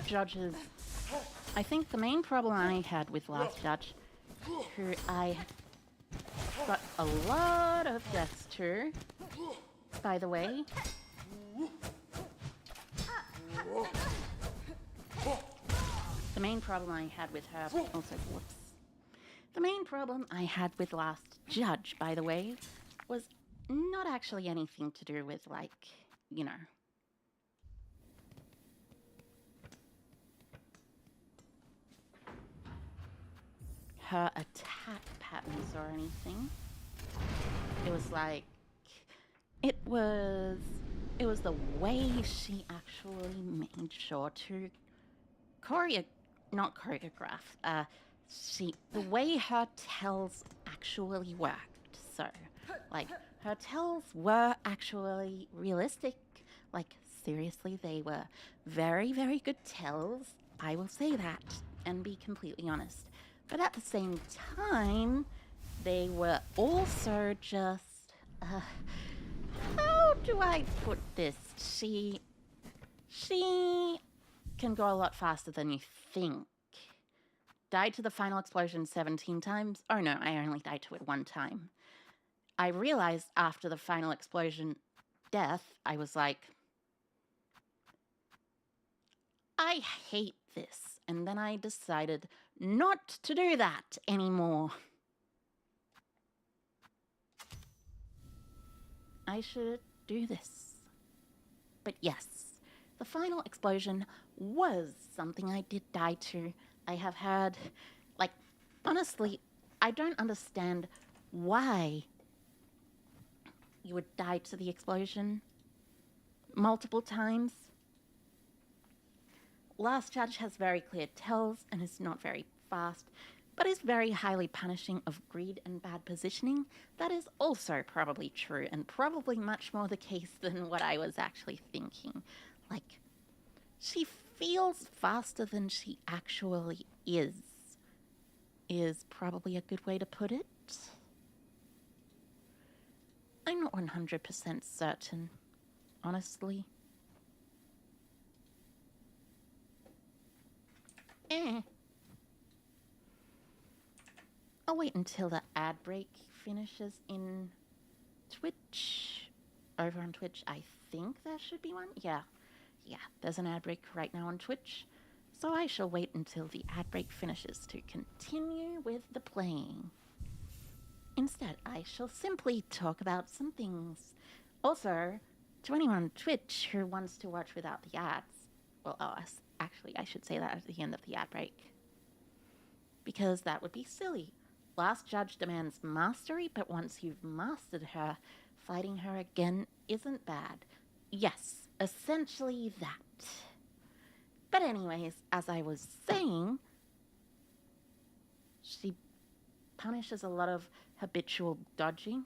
think the main problem I had with Last Judge, who I got a lot of deaths to, by the way. The main problem I had with her, also, whoops. The main problem I had with Last Judge, by the way, was not actually anything to do with, like, you know, her attack patterns or anything. It was like, it was the way she actually made sure to not choreograph, the way her tells actually worked. So, like, her tells were actually realistic. Like, seriously, they were very, very good tells. I will say that and be completely honest. But at the same time, they were also just, how do I put this? She can go a lot faster than you think. Died to the final explosion 17 times? Oh no, I only died to it one time. I realized after the final explosion death, I was like, I hate this. And then I decided not to do that anymore. I should do this. But yes, the final explosion was something I did die to. I have had, like, honestly, I don't understand why you would die to the explosion multiple times. Last Judge has very clear tells and is not very fast, but is very highly punishing of greed and bad positioning. That is also probably true, and probably much more the case than what I was actually thinking. Like, she feels faster than she actually is probably a good way to put it. I'm not 100% certain, honestly. I'll wait until the ad break finishes in Twitch. Over on Twitch, I think there should be one. Yeah, there's an ad break right now on Twitch. So I shall wait until the ad break finishes to continue with the playing. Instead, I shall simply talk about some things. Also, to anyone on Twitch who wants to watch without the ads, well, actually, I should say that at the end of the ad break, because that would be silly. Last Judge demands mastery, but once you've mastered her, fighting her again isn't bad. Yes, essentially that. But anyways, as I was saying, she punishes a lot of habitual dodging.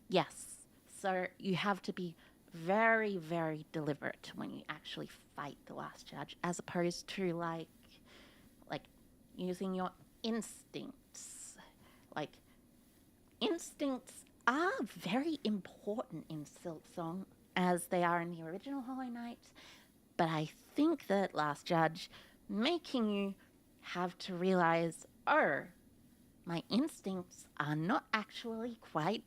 Yes, so you have to be very, very deliberate when you actually fight the Last Judge, as opposed to like using your instincts. Like, instincts are very important in Silksong, as they are in the original Hollow Knight, but I think that Last Judge making you have to realize, oh, my instincts are not actually quite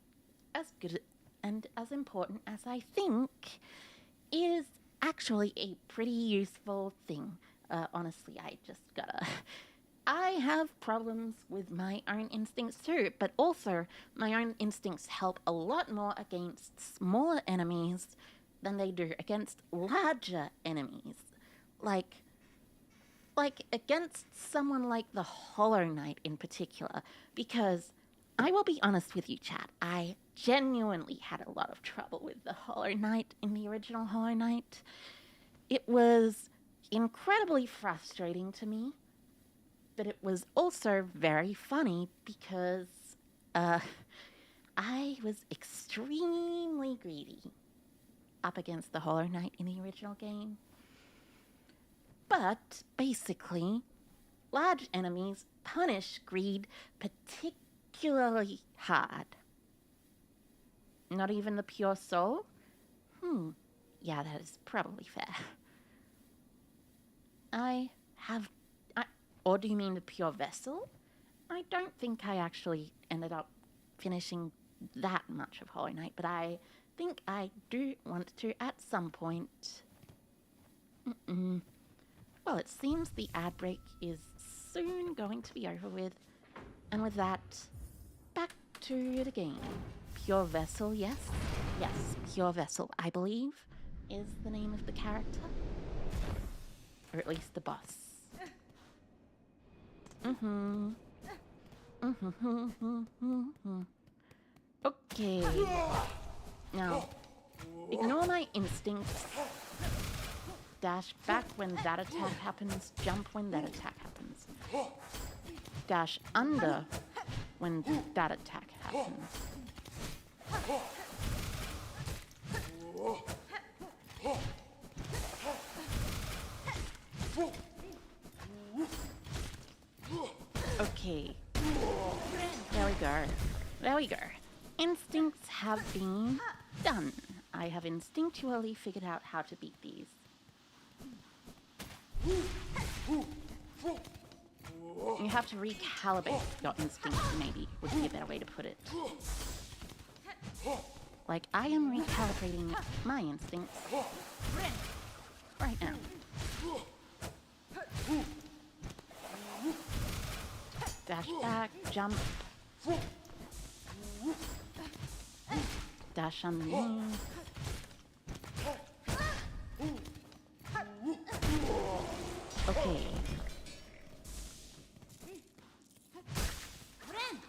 as good and as important as I think, is actually a pretty useful thing. Honestly, I have problems with my own instincts too, but also my own instincts help a lot more against smaller enemies than they do against larger enemies. Like against someone like the Hollow Knight in particular, because I will be honest with you, chat, I genuinely had a lot of trouble with the Hollow Knight in the original Hollow Knight. It was incredibly frustrating to me, but it was also very funny because I was extremely greedy up against the Hollow Knight in the original game. But basically, large enemies punish greed particularly hard. Not even the pure soul? Yeah, that is probably fair. Or do you mean the pure vessel? I don't think I actually ended up finishing that much of Hollow Knight, but I think I do want to at some point. Well, it seems the ad break is soon going to be over with. And with that, back to the game. Pure Vessel, yes? Yes, Pure Vessel, I believe, is the name of the character. Or at least the boss. Okay. Now, ignore my instincts. Dash back when that attack happens, jump when that attack happens. Dash under when that attack happens. Okay. There we go. There we go. Instincts have been done. I have instinctually figured out how to beat these. You have to recalibrate your instincts, maybe, would be a better way to put it. Like, I am recalibrating my instincts right now. Dash back, jump. Dash underneath. Okay.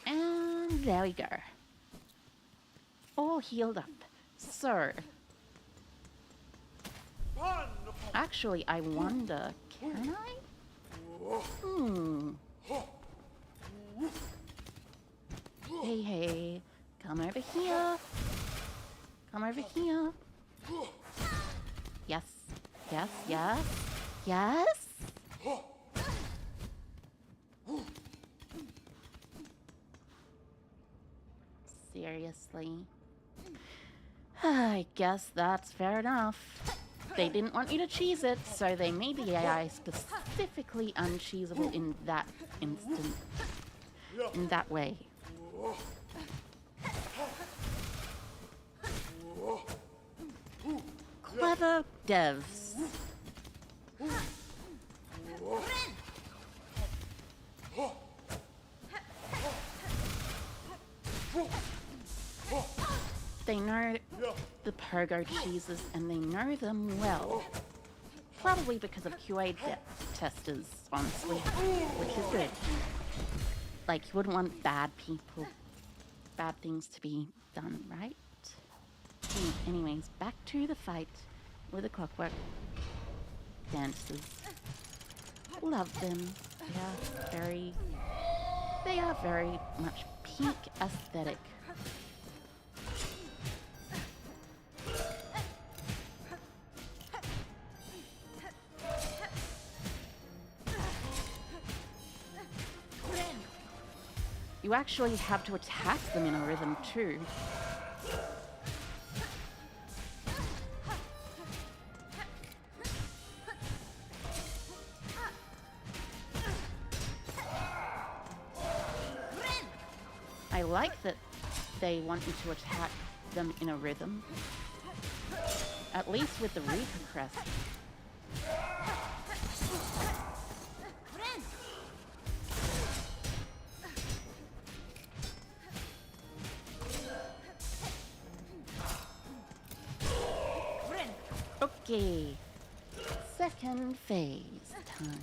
And there we go. All healed up. So, actually, I wonder, can I? Hey, come over here. Come over here. Yes, yes, yes, yes. Seriously? I guess that's fair enough. They didn't want you to cheese it, so they made the AI specifically uncheesable in that instant. In that way. Clever devs. They know the pogo cheeses and they know them well. Probably because of QA testers, honestly, which is good. Like, you wouldn't want bad things to be done, right? Anyways, back to the fight with the clockwork dancers. Love them. They are very much peak aesthetic. You actually have to attack them in a rhythm too. I like that they want you to attack them in a rhythm. At least with the Reaper Crest. Okay, second phase time.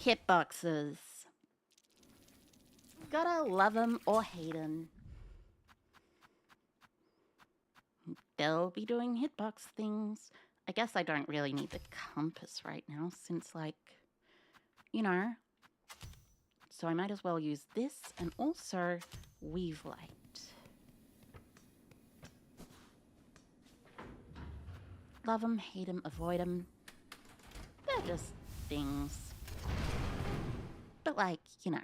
Hitboxes. Gotta love 'em or hate 'em. they'll be doing hitbox things. I guess I don't really need the compass right now since, like, you know. So I might as well use this and also weave light. Love them, hate them, avoid them. They're just things. But, like, you know,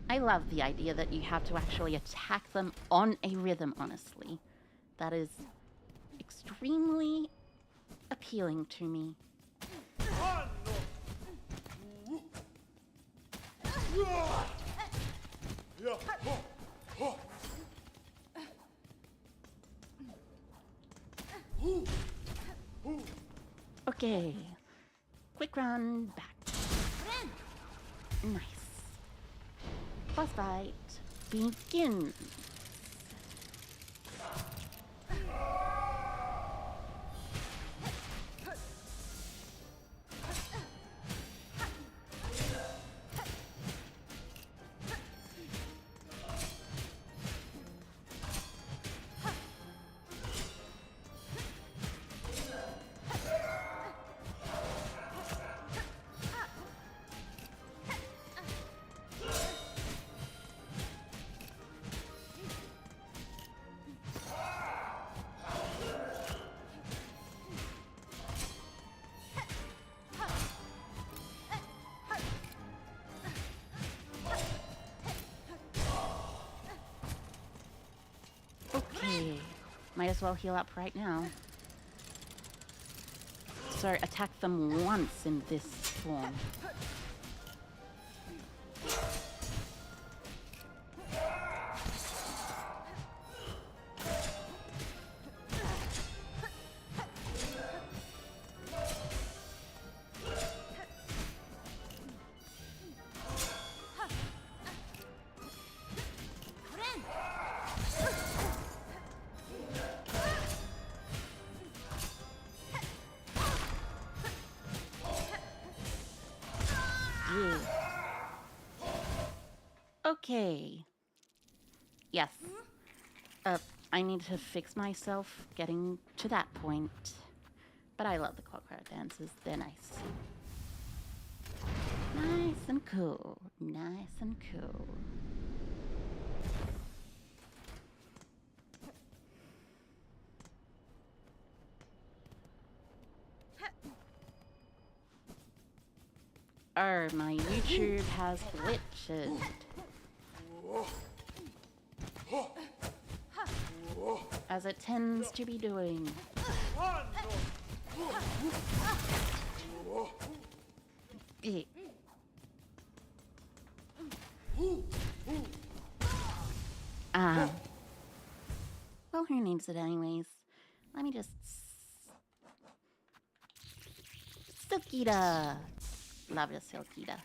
I love the idea that you have to actually attack them on a rhythm, honestly. That is extremely appealing to me. Okay. Quick run back. Nice. Boss fight begins. Okay, might as well heal up right now. So attack them once in this form. Yeah. Okay. Yes. I need to fix myself getting to that point. But I love the clockwork dances. They're nice. Nice and cool. Nice and cool. Oh, my YouTube has glitched. As it tends to be doing. Eh. Well, who needs it anyways? Let me just... Silkita! Love the Silkita.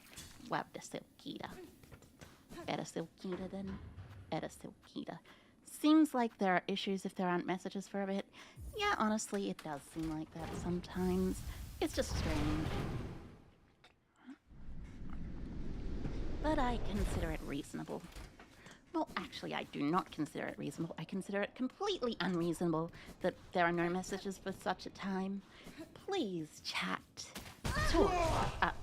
Love the Silkita. Better Silkita than better Silkita. Seems like there are issues if there aren't messages for a bit. Yeah, honestly, it does seem like that sometimes. It's just strange. But I consider it reasonable. Well, actually, I do not consider it reasonable. I consider it completely unreasonable that there are no messages for such a time. Please, chat. Talk up.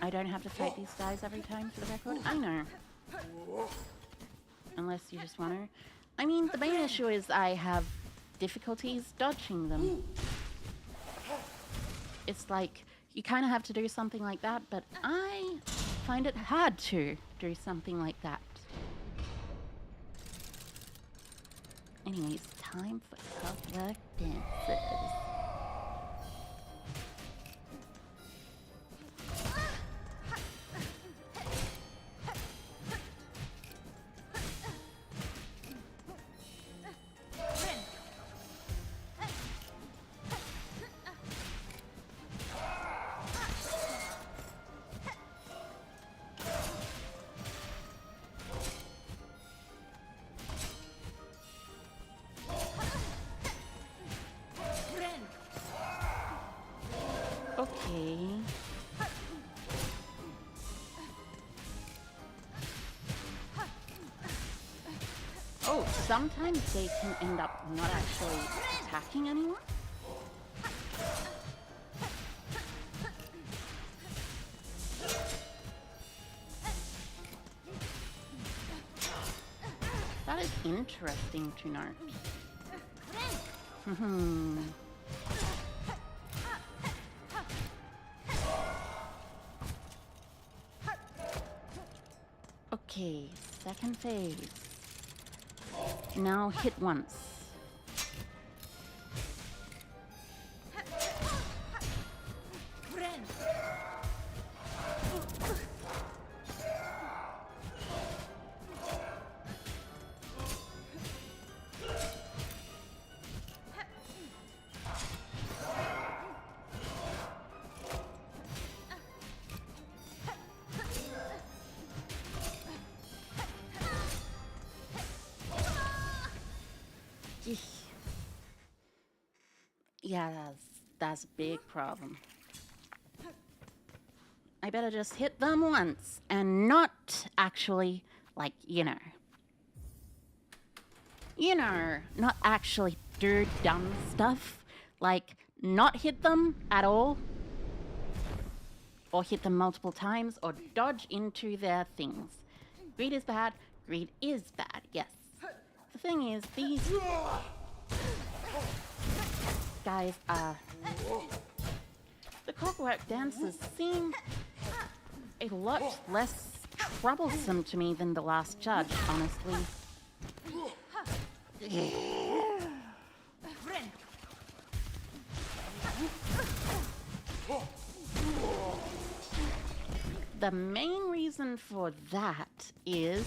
I don't have to fight these guys every time for the record. I know. Unless you just want to. I mean, the main issue is I have difficulties dodging them. It's like, you kind of have to do something like that, but I find it hard to do something like that. Anyways, time for clockwork dances. sometimes they can end up not actually attacking anyone. That is interesting to note. Okay, second phase. Now hit once. Yeah, that's a big problem. I better just hit them once and not actually, like, not actually do dumb stuff. Like, not hit them at all, or hit them multiple times, or dodge into their things. Greed is bad. Greed is bad, yes. The thing is, these guys are... The clockwork dancers seem a lot less troublesome to me than the last judge, honestly. The main reason for that is...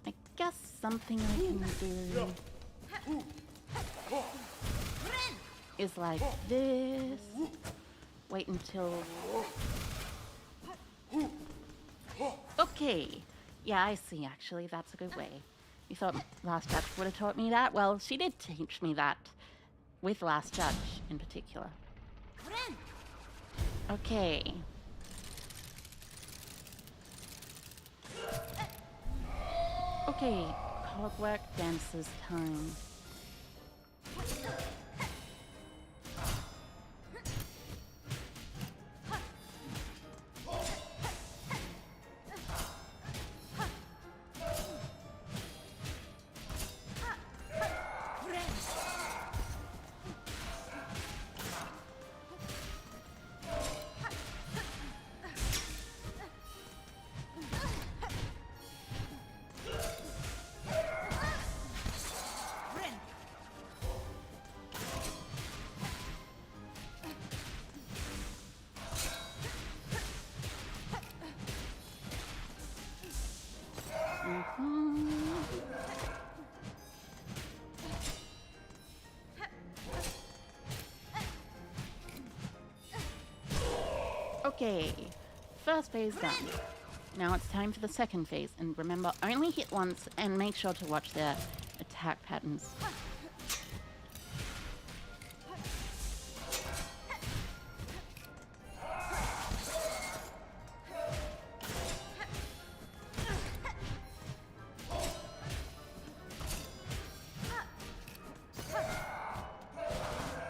I guess something I can do is like this. Wait until... Okay. Yeah, I see, actually. That's a good way. You thought Last Judge would have taught me that? Well, she did teach me that. With Last Judge, in particular. Okay. Okay, clockwork dancers time. Okay, first phase done. Now it's time for the second phase, and remember, only hit once and make sure to watch their attack patterns.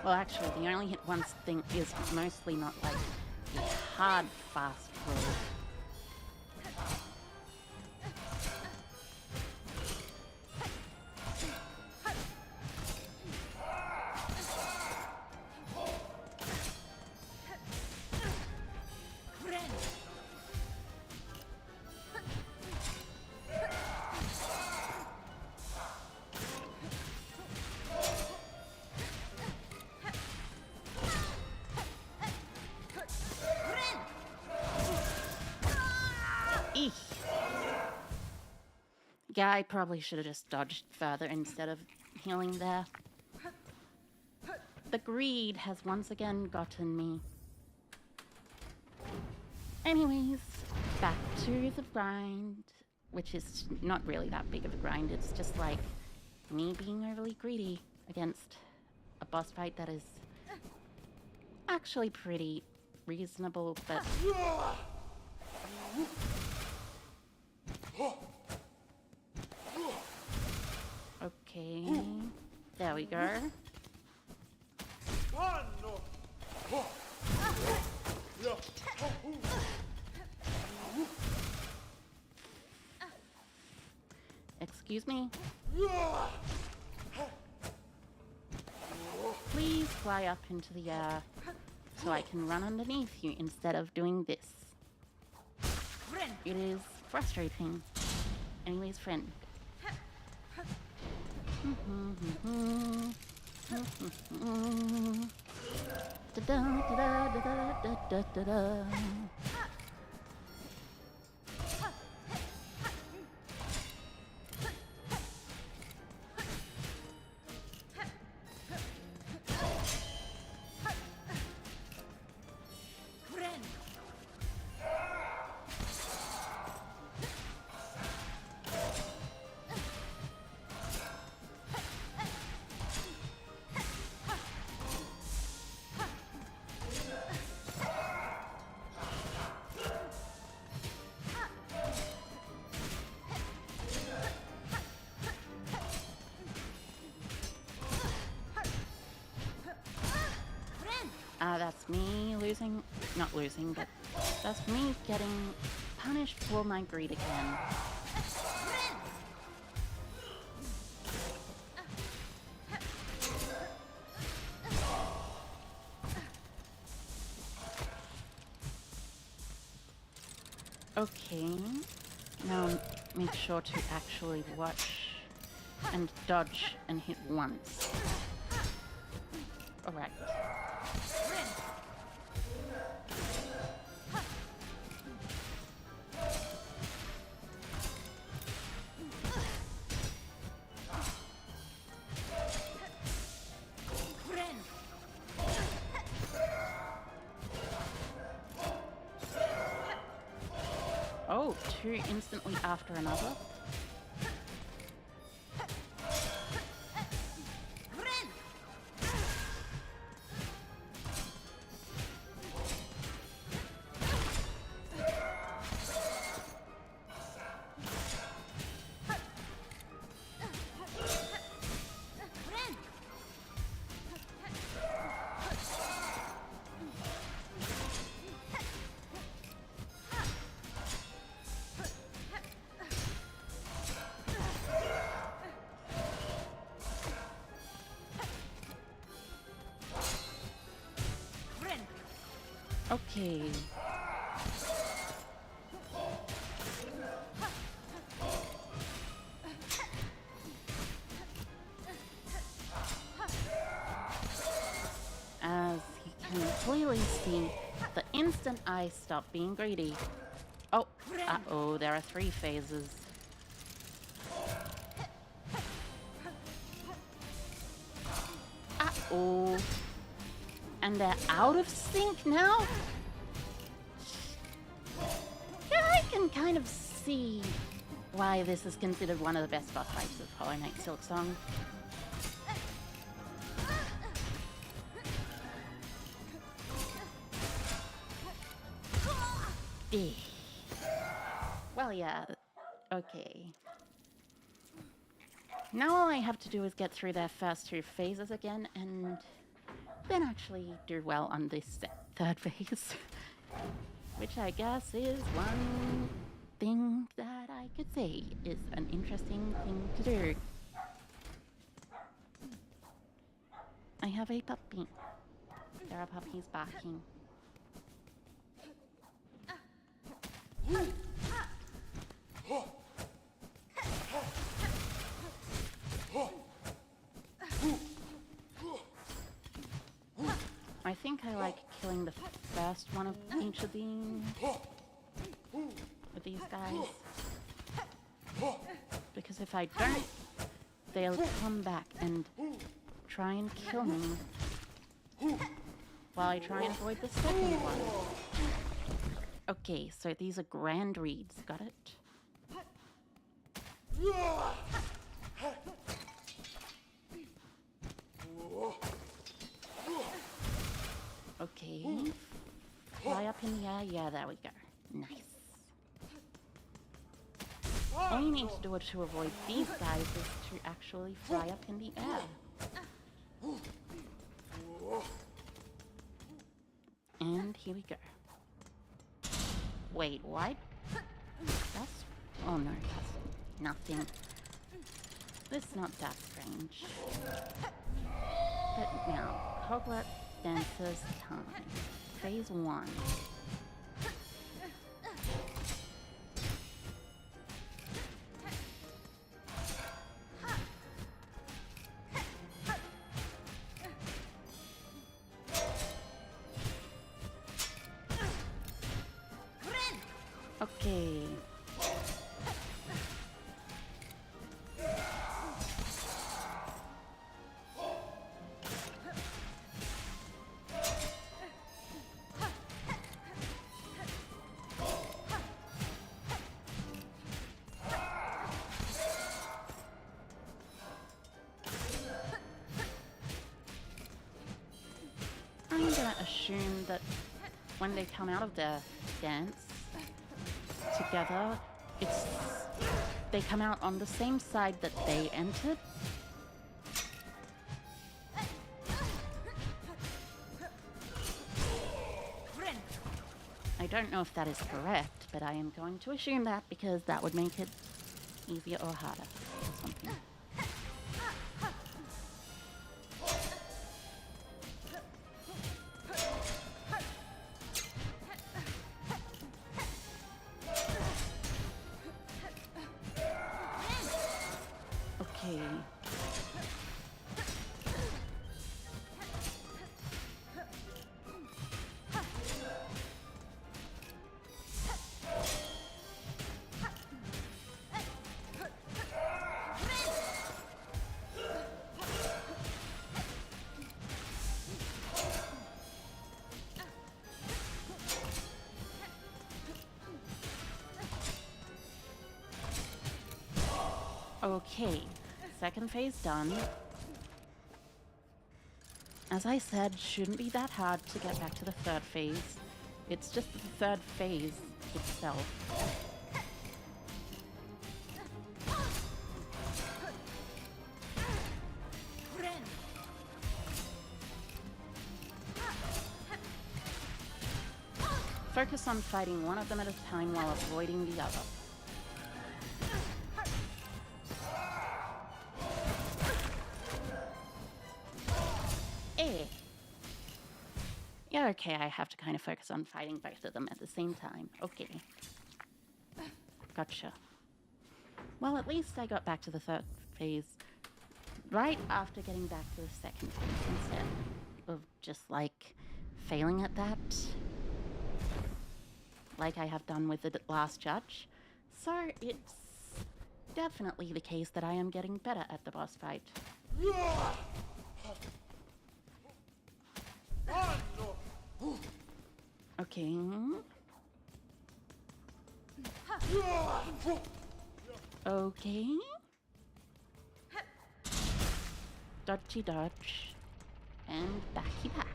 Well, actually, the only hit once thing is mostly not like a hard, fast roll. Yeah, I probably should have just dodged further instead of healing there. The greed has once again gotten me. Anyways, back to the grind, which is not really that big of a grind. It's just like me being overly greedy against a boss fight that is actually pretty reasonable, but Okay. There we go. Excuse me? Please fly up into the air so I can run underneath you instead of doing this. It is frustrating. Anyways, friend. Da-da-da-da-da-da-da-da-da. That's me losing, not losing, but that's me getting punished for my greed again. Okay, now make sure to actually watch and dodge and hit once. Alright. Oh, two instantly after another. Okay. As you can clearly see, the instant I stop being greedy. Oh, uh-oh, there are 3 phases. Uh-oh. And they're out of sync now? Yeah, I can kind of see why this is considered one of the best boss fights of Hollow Knight Silksong. Well, yeah, okay. Now all I have to do is get through their first 2 phases again, and then actually do well on this 3rd phase. Which I guess is one thing that I could say is an interesting thing to do. I have a puppy. There are puppies barking. I think I like killing the first one of each of these with these guys, because if I don't, they'll come back and try and kill me while I try and avoid the second one. Okay, so these are grand reads, got it? Okay. Fly up in the air. Yeah, there we go. Nice. All you need to do to avoid these guys is to actually fly up in the air. And here we go. Wait, what? That's... oh no, that's nothing. This is not that strange. But now, Hogwarts Dancers time. Phase 1. Okay. I'm gonna assume that when they come out of their dance together, they come out on the same side that they entered. I don't know if that is correct, but I am going to assume that because that would make it easier or harder or something. Okay. Okay, second phase done. As I said, shouldn't be that hard to get back to the third phase. It's just the third phase itself. Focus on fighting one of them at a time while avoiding the other. Yeah, okay, I have to kind of focus on fighting both of them at the same time. Okay. Gotcha. Well, at least I got back to the third phase right after getting back to the second phase instead of just, like, failing at that, like I have done with the last judge. So it's definitely the case that I am getting better at the boss fight. Okay. Okay. Dodgy dodge. And backy back.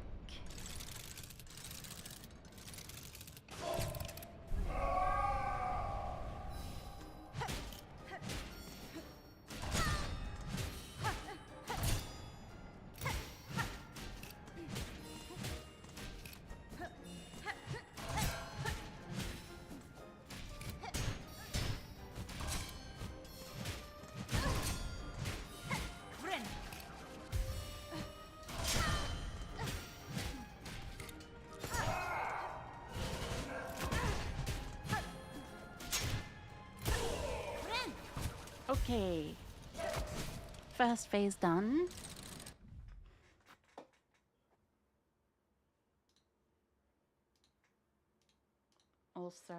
Okay. First phase done. Also...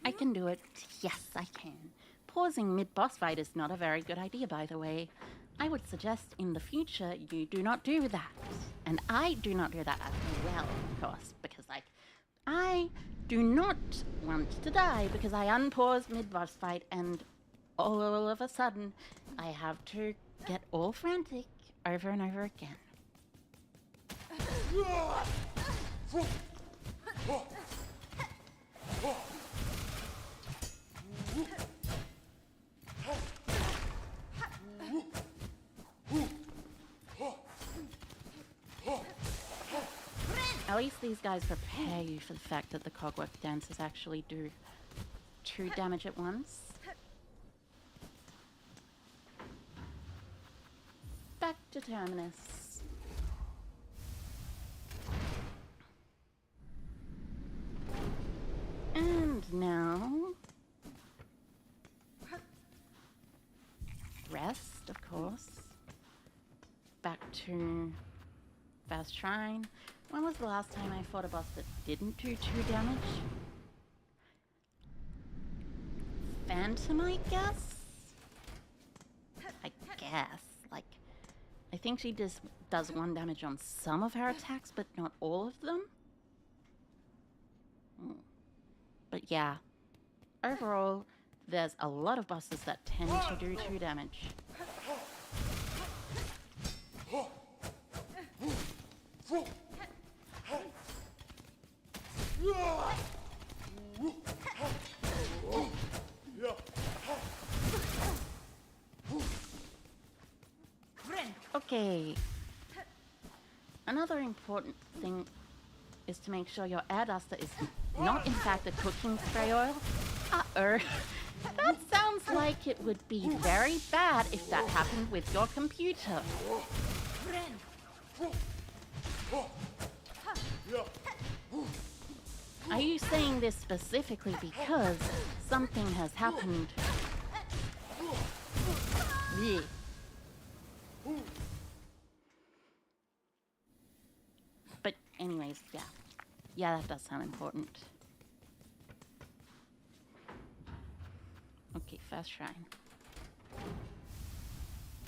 I can do it. Yes, I can. Pausing mid-boss fight is not a very good idea, by the way. I would suggest in the future you do not do that. And I do not do that as well, of course, because, like, I do not want to die because I unpause mid-boss fight and all of a sudden I have to get all frantic over and over again. At least these guys prepare you for the fact that the cogwork dancers actually do 2 damage at once. Back to Terminus. And now... rest, of course. Back to Fast Shrine. When was the last time I fought a boss that didn't do 2 damage? Phantom, I guess? I guess. Like, I think she just does 1 damage on some of her attacks, but not all of them. But yeah, overall, there's a lot of bosses that tend to do 2 damage. Okay. Another important thing is to make sure your air duster is not in fact a cooking spray oil. Uh-oh. That sounds like it would be very bad if that happened with your computer. Are you saying this specifically because something has happened? Yeah. But anyways, yeah. Yeah, that does sound important. Okay, Fast Shrine.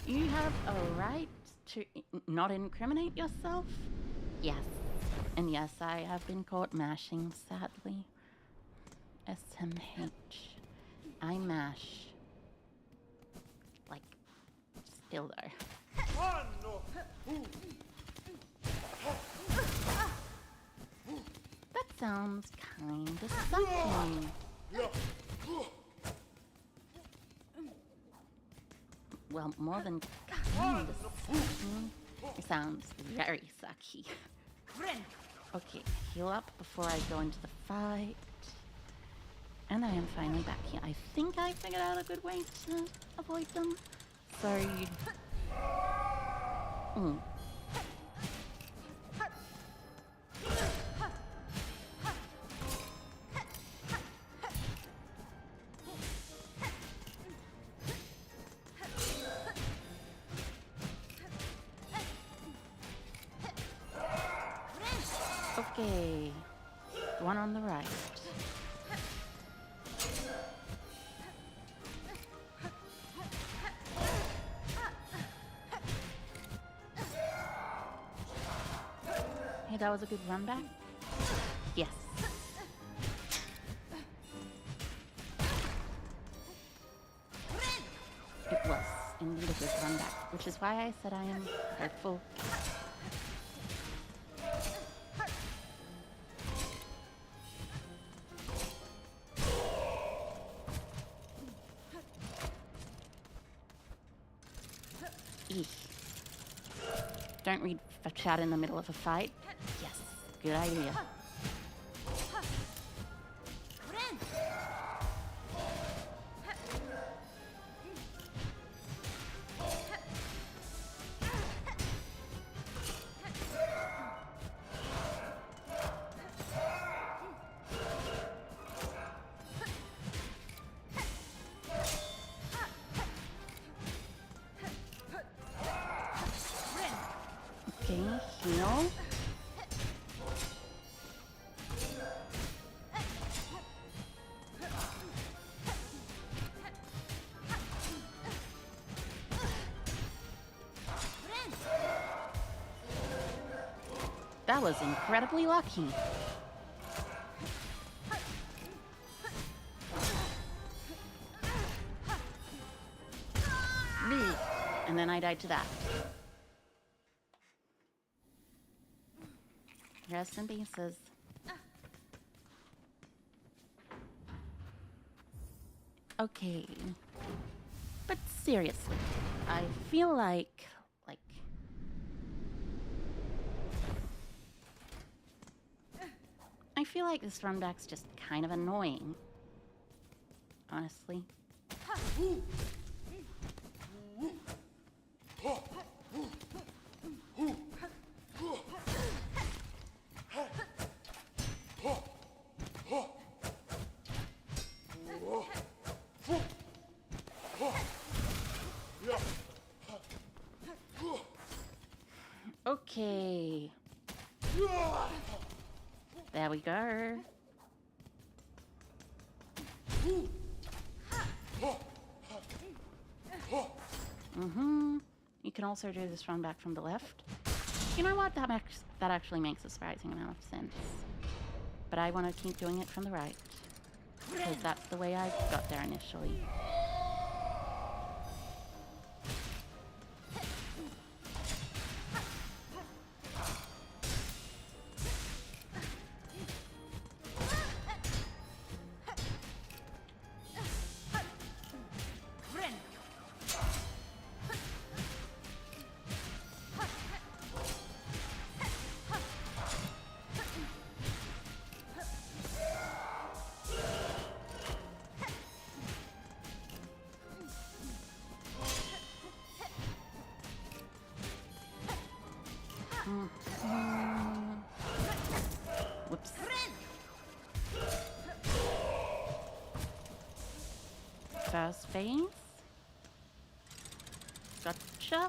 You have a right to not incriminate yourself? Yes. And yes, I have been caught mashing, sadly. SMH. I mash. Like, still though. That sounds kinda sucky. Well, more than kinda sucky. It sounds very sucky. Okay, heal up before I go into the fight. And I am finally back here. I think I figured out a good way to avoid them. So you... Okay, the one on the right. Hey, that was a good run back? Yes. It was indeed a good run back, which is why I said I am hopeful. Don't read for chat in the middle of a fight. Yes, good idea. Heal. That was incredibly lucky. And then I died to that. Rest in pieces. Okay. But seriously, I feel like I feel like this runback's just kind of annoying. Honestly. Okay. There we go. You can also do this run back from the left. You know what? That actually makes a surprising amount of sense. But I want to keep doing it from the right. Because that's the way I got there initially. Whoops. First phase. Gotcha.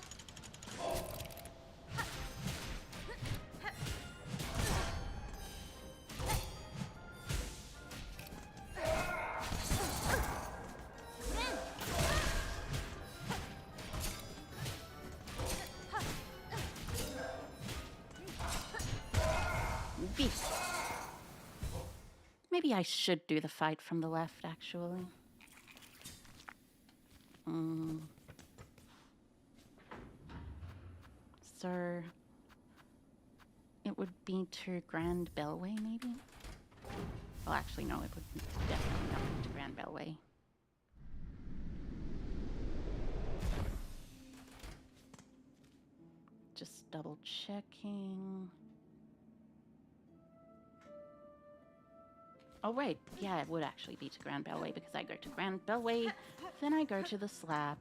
Maybe I should do the fight from the left, actually. So it would be to Grand Bellway, maybe? Well, actually, no, it would definitely not be to Grand Bellway. Just double checking. Oh, wait. Yeah, it would actually be to Grand Bellway because I go to Grand Bellway, then I go to the slab.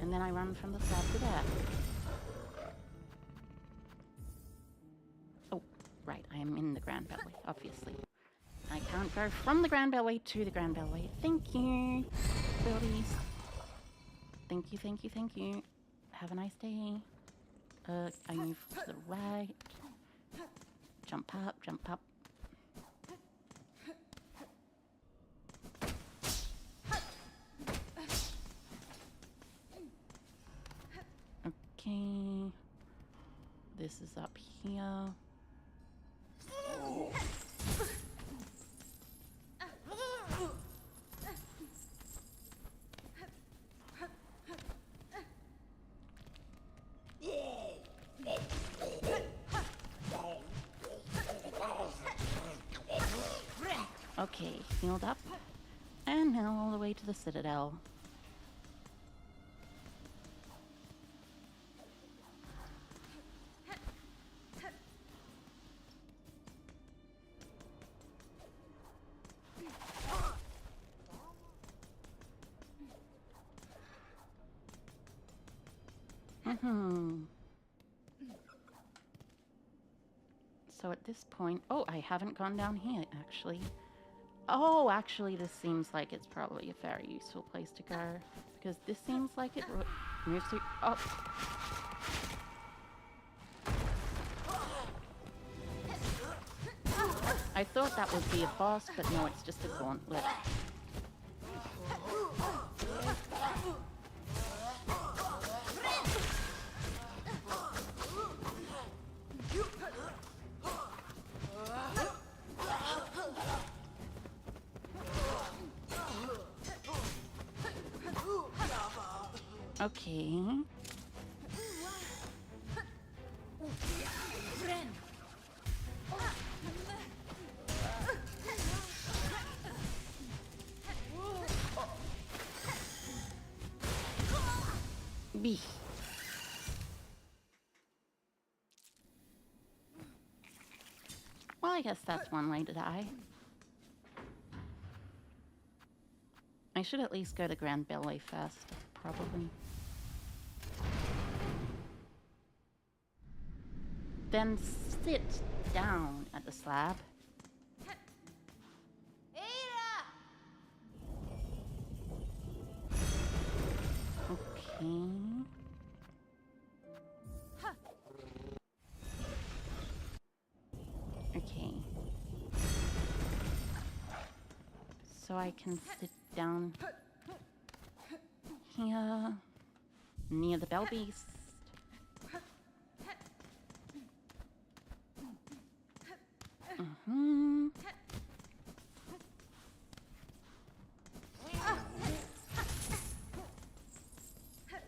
And then I run from the slab to there. Oh, right. I am in the Grand Bellway, obviously. I can't go from the Grand Bellway to the Grand Bellway. Thank you, buildies. Thank you, thank you, thank you. Have a nice day. I move to the right. Jump up, jump up. Okay. This is up here. Okay, healed up. And now all the way to the Citadel. So at this point... Oh, I haven't gone down here, actually. Oh, actually, this seems like it's probably a very useful place to go. Because this seems like it moves through... Oh! I thought that would be a boss, but no, it's just a gauntlet. Okay. B. Well, I guess that's one way to die. I should at least go to Grand Belly first, probably. Then sit down at the slab. Okay. Okay. So I can sit down here near the bell beast.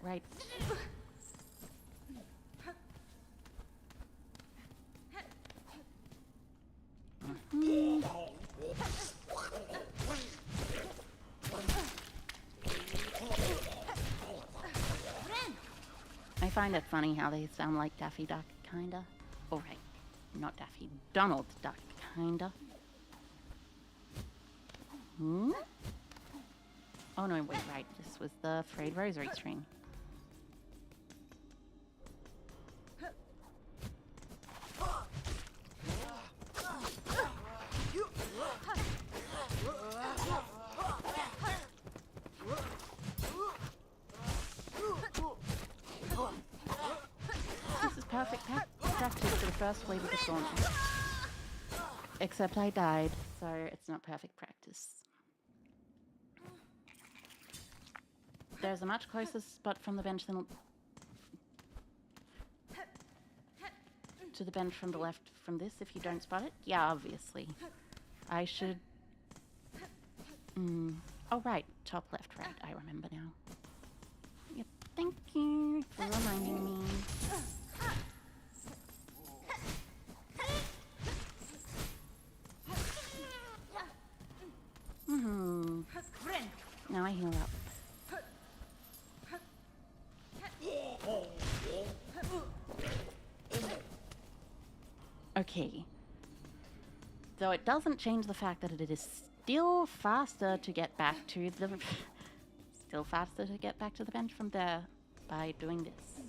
Right. I find it funny how they sound like Daffy Duck, kinda. Oh, right. Not Daffy. Donald Duck, kinda. Hmm? Oh, no, wait, right. This was the frayed rosary string. This is perfect practice for the first wave of the storm. Except I died, so it's not perfect practice. There's a much closer spot from the bench than to the bench from the left from this if you don't spot it. Yeah, obviously. I should... Oh, right. Top, left, right. I remember now. Yep, thank you for reminding me. Now I heal up. Okay. Though it doesn't change the fact that it is still faster to get back to the... still faster to get back to the bench from there by doing this.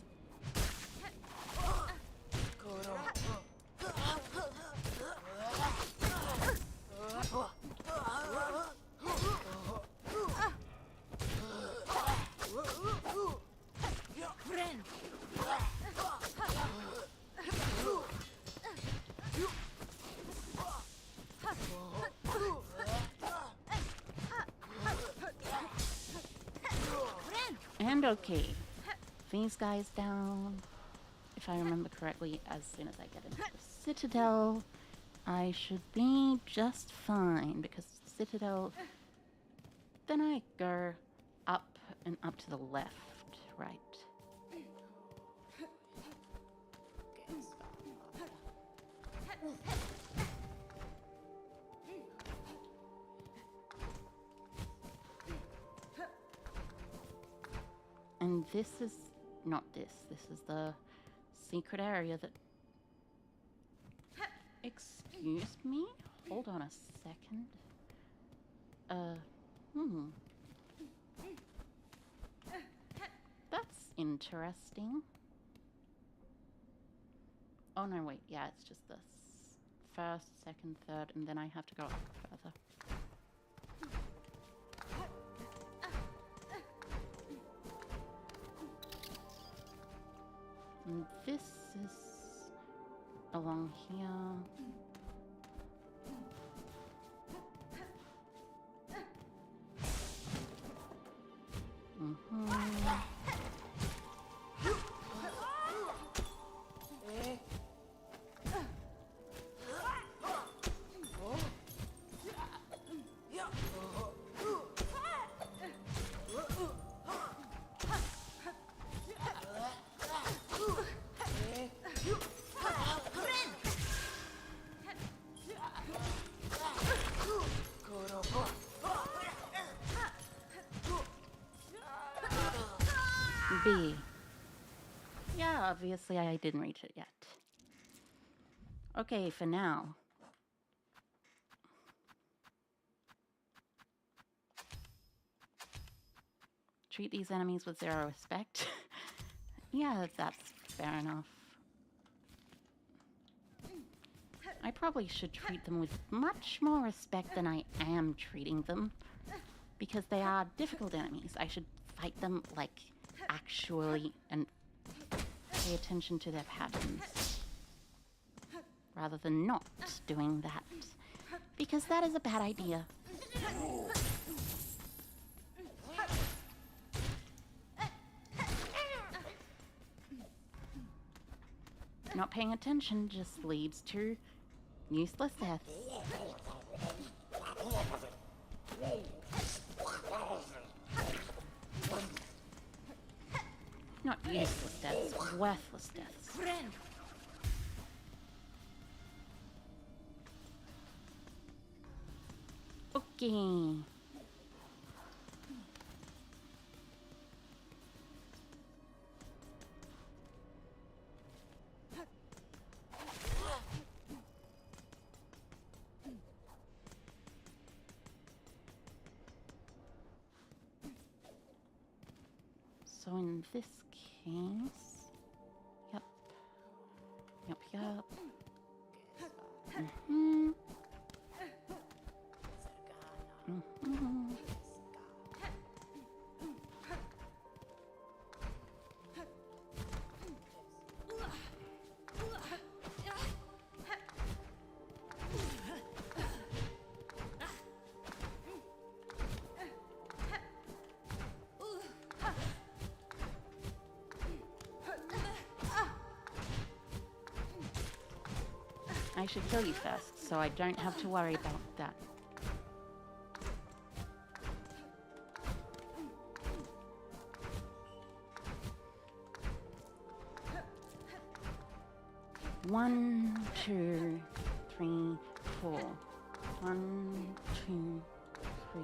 And okay, these guys down, if I remember correctly, as soon as I get into the Citadel, I should be just fine, because Citadel, then I go up and up to the left, right. And this is not this. This is the secret area that... Excuse me? Hold on a second. That's interesting. Oh, no, wait. Yeah, it's just this. First, second, third, and then I have to go up further. And this is along here. B. Yeah, obviously I didn't reach it yet. Okay, for now. Treat these enemies with 0 respect. Yeah, that's fair enough. I probably should treat them with much more respect than I am treating them, because they are difficult enemies. I should fight them, like, actually, and pay attention to their patterns, rather than not doing that, because that is a bad idea. Not paying attention just leads to useless deaths. Not useless deaths, worthless deaths. Okay. So in this case, yep. I should kill you first, so I don't have to worry about that. One, 2, 3, 4. 1, 2, 3,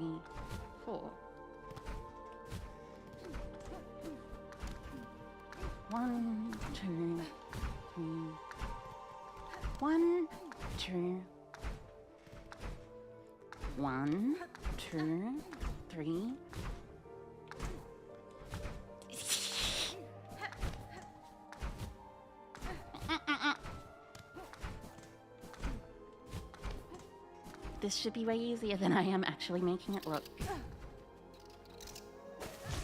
4. 1, 2, 3. 1, 2. 1, 2, 3. This should be way easier than I am actually making it look.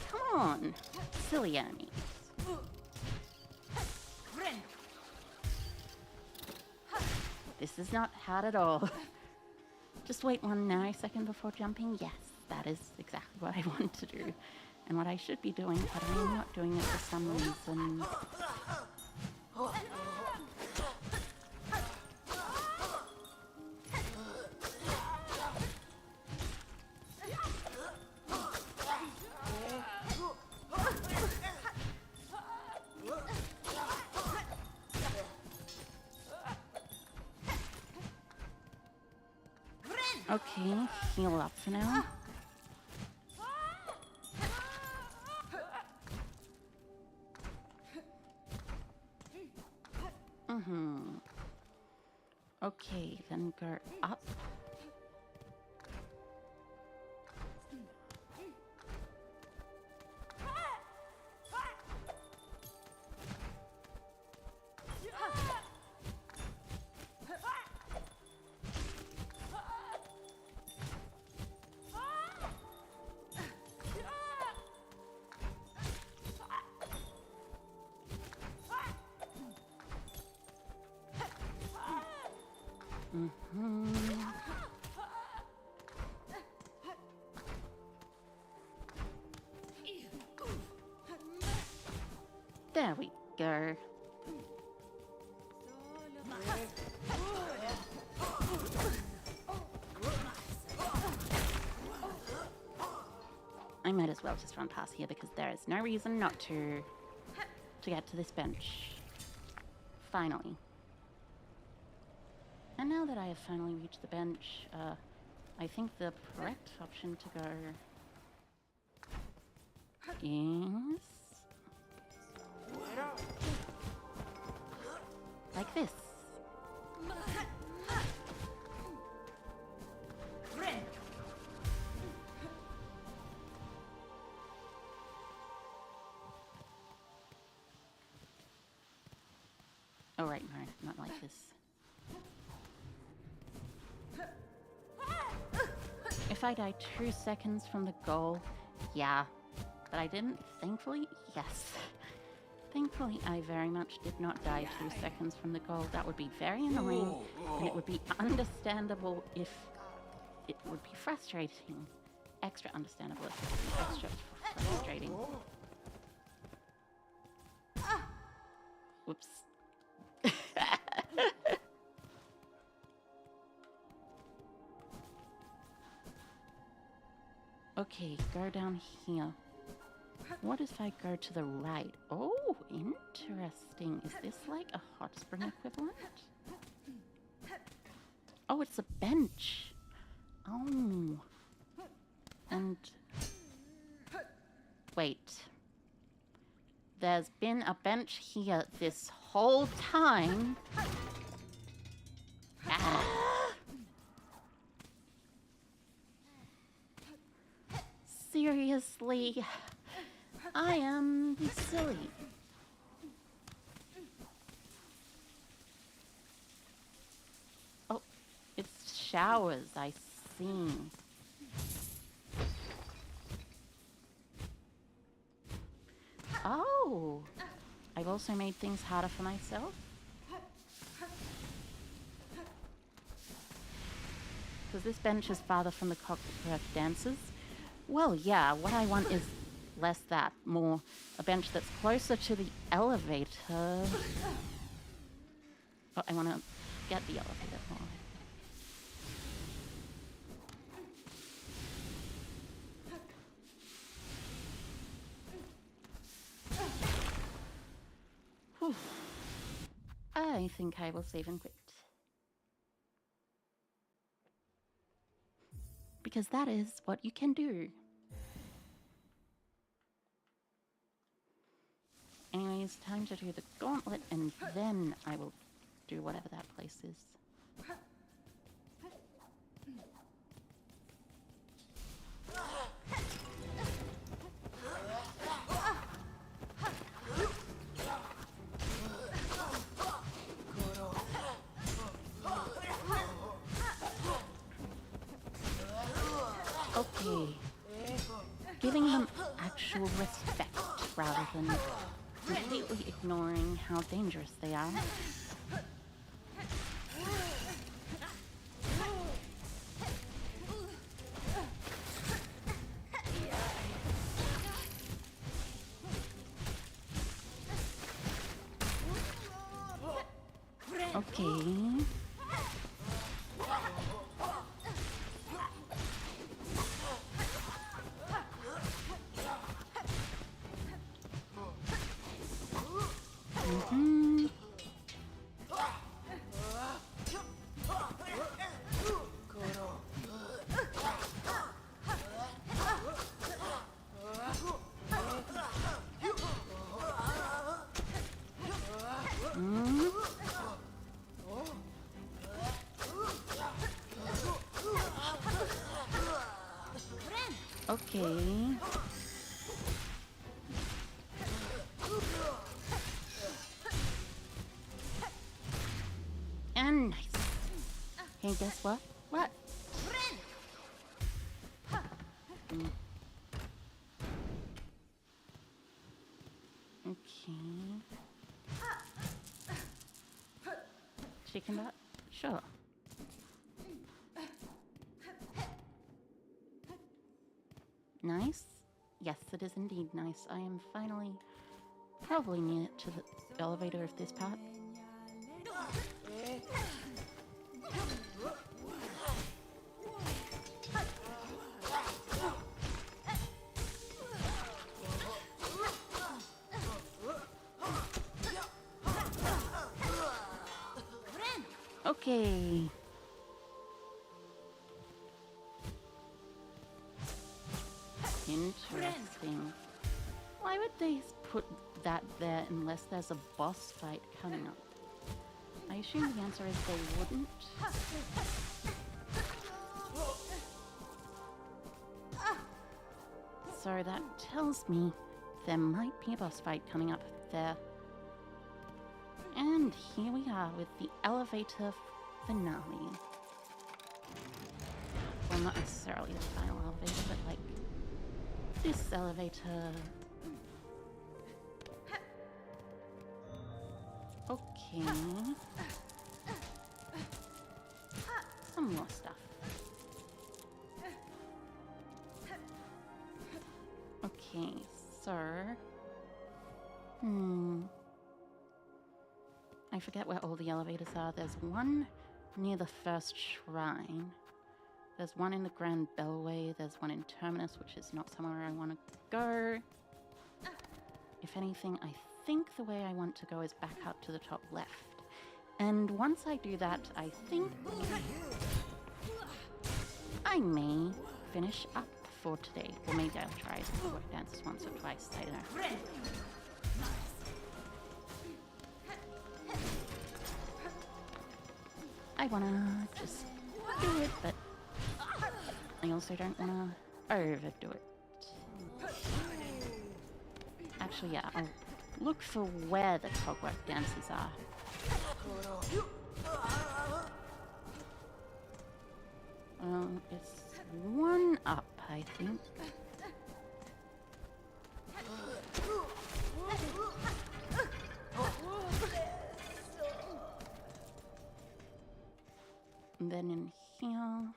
Come on, silly enemies. This is not hard at all. Just wait 1 nanosecond before jumping. Yes, that is exactly what I want to do. And what I should be doing, but I'm not doing it for some reason. Okay, heal up for now. Okay, then go up. There we go. I might as well just run past here because there is no reason not to get to this bench. Finally. And now that I have finally reached the bench, I think the correct option to go is Oh, right, no, not like this. If I die 2 seconds from the goal, yeah. But I didn't, thankfully, yes. Thankfully, I very much did not die 2 seconds from the goal. That would be very annoying, and it would be understandable if it would be frustrating. Extra understandable if it would be extra frustrating. Whoops. Okay, go down here. What if I go to the right? Oh, interesting. Is this like a hot spring equivalent? Oh, it's a bench. Oh. And... wait. There's been a bench here this whole time. Ah. Seriously, I am silly. Oh, it's showers, I see. Oh, I've also made things harder for myself. Because this bench is farther from the cockroach dancers. Well, yeah, what I want is less that, more a bench that's closer to the elevator. Oh, I want to get the elevator more. Whew. I think I will save and quit. Because that is what you can do. Anyways, time to do the gauntlet, and then I will do whatever that place is. Okay. Giving them actual respect rather than completely ignoring how dangerous they are. Okay. Okay. And nice. Hey, guess what? What? Okay. Chicken butt? Sure. Nice? Yes, it is indeed nice. I am finally probably near to the elevator of this part. Okay. Interesting. Why would they put that there unless there's a boss fight coming up? I assume the answer is they wouldn't. So that tells me there might be a boss fight coming up there. And here we are with the elevator finale. Well, not necessarily the final elevator, but like this elevator. Okay. Some more stuff. Okay, so... I forget where all the elevators are. There's one near the first shrine. There's one in the Grand Bellway. There's one in Terminus, which is not somewhere I want to go. If anything, I think the way I want to go is back out to the top left. And once I do that, I think I may finish up for today. Or maybe I'll try to work dances once or twice, I don't know. I wanna just do it, but I also don't wanna overdo it. Actually, yeah, I'll look for where the clockwork dances are. It's one up, I think. And then in here.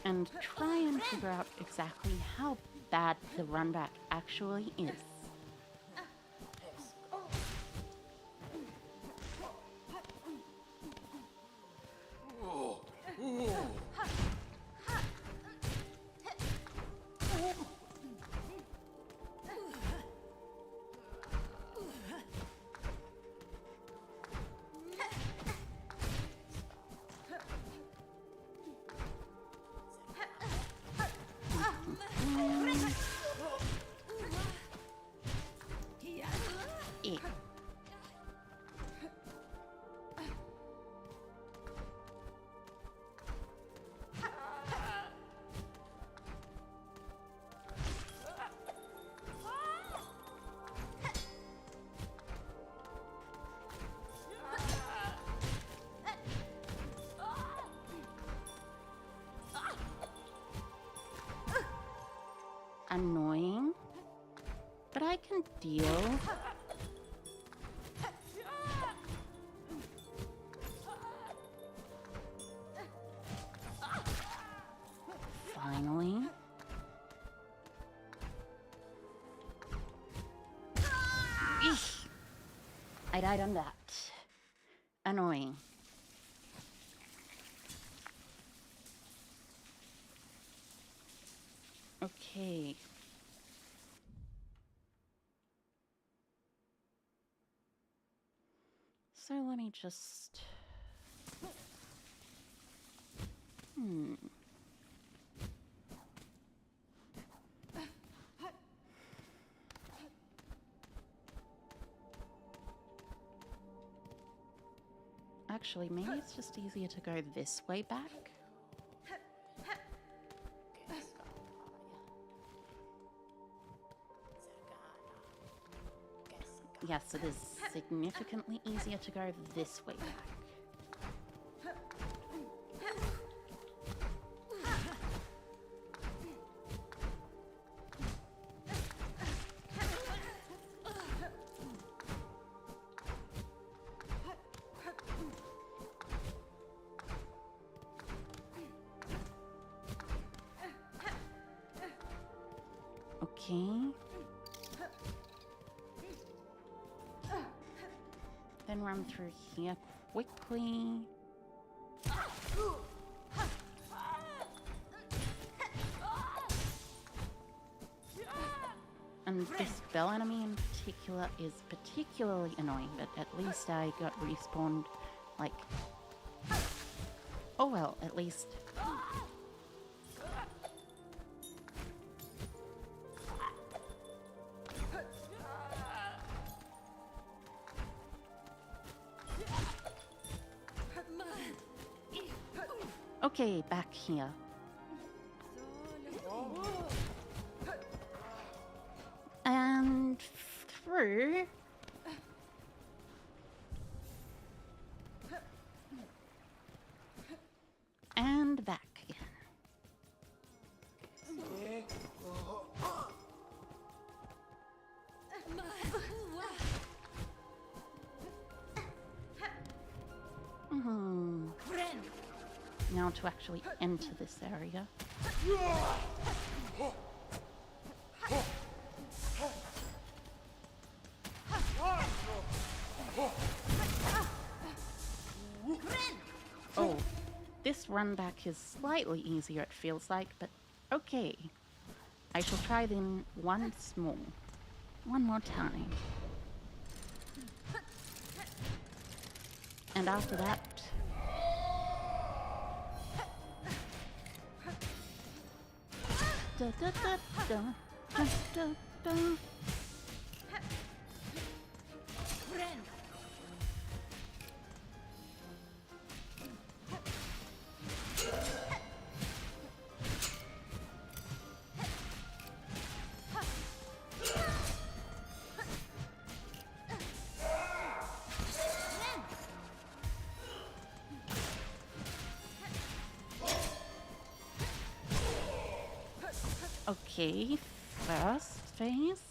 And try and figure out exactly how bad the run back actually is. Annoying, but I can deal. Finally. Eesh. I died on that. Annoying. Okay. So let me just... Actually, maybe it's just easier to go this way back. Yes, it is significantly easier to go this way back. Okay. Then run through here quickly. And this bell enemy in particular is particularly annoying, but at least I got respawned, like... Oh well, at least... Okay, back here. through. And back again. Hmm. Now to actually enter this area. Oh, this run back is slightly easier, it feels like, but okay. I shall try then once more. One more time. And after that... Da, da, da, da, da, da, da. Okay, first phase.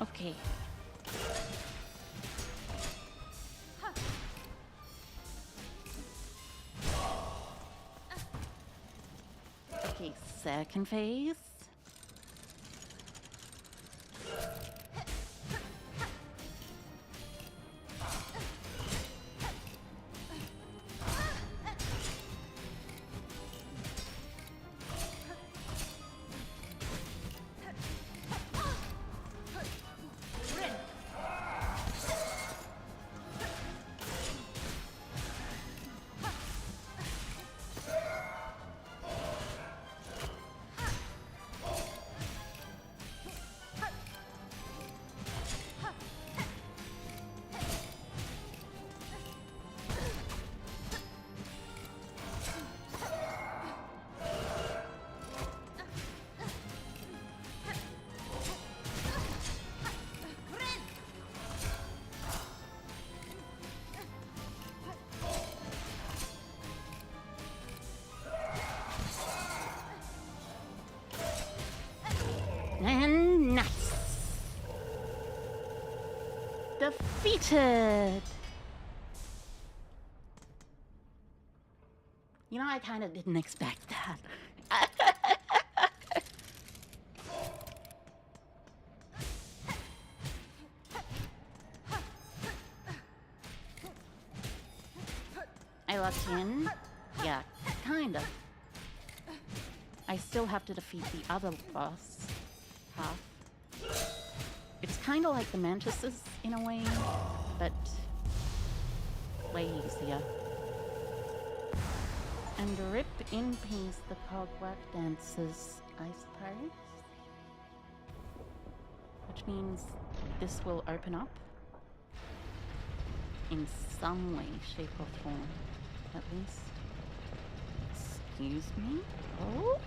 Okay. Okay, second phase. And nice. Defeated. You know, I kind of didn't expect that. I locked in? Yeah, kind of. I still have to defeat the other boss half. It's kind of like the mantises in a way, but way easier. And rip in peace the cogwork dancers, I suppose. Which means this will open up in some way, shape or form, at least. Excuse me? Oh?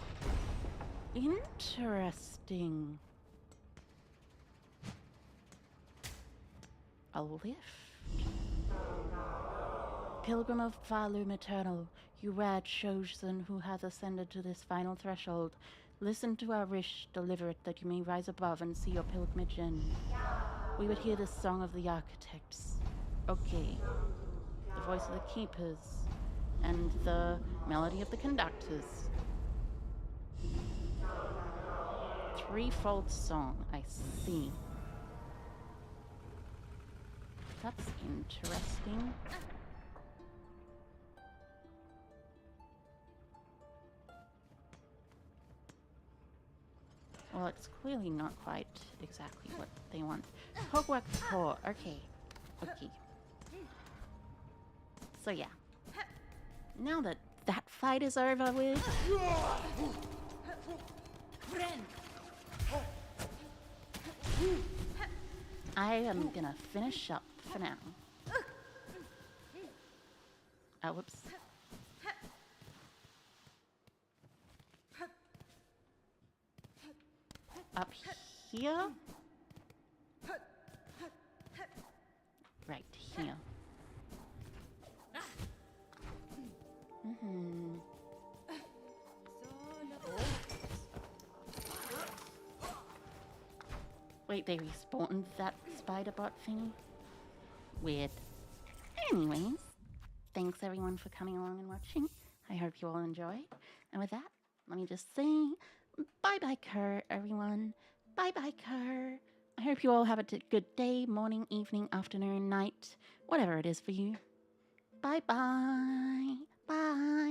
Interesting. A lift. Pilgrim of Valum Eternal, you rare chosen who has ascended to this final threshold, listen to our wish, deliver it, that you may rise above and see your pilgrimage end. We would hear the song of the architects. Okay. The voice of the keepers. And the melody of the conductors. threefold song. I see. That's interesting. Well, it's clearly not quite exactly what they want. Hogwarts core. Okay. Okay. So yeah. Now that that fight is over with, I am gonna finish up for now. Oh, whoops. Up here? Right here. Wait, they respawned that spider bot thingy? Weird. Anyways, thanks everyone for coming along and watching. I hope you all enjoyed. And with that, let me just say bye-bye, Kerr, everyone. Bye-bye, Kerr. I hope you all have a good day, morning, evening, afternoon, night, whatever it is for you. Bye-bye. Bye.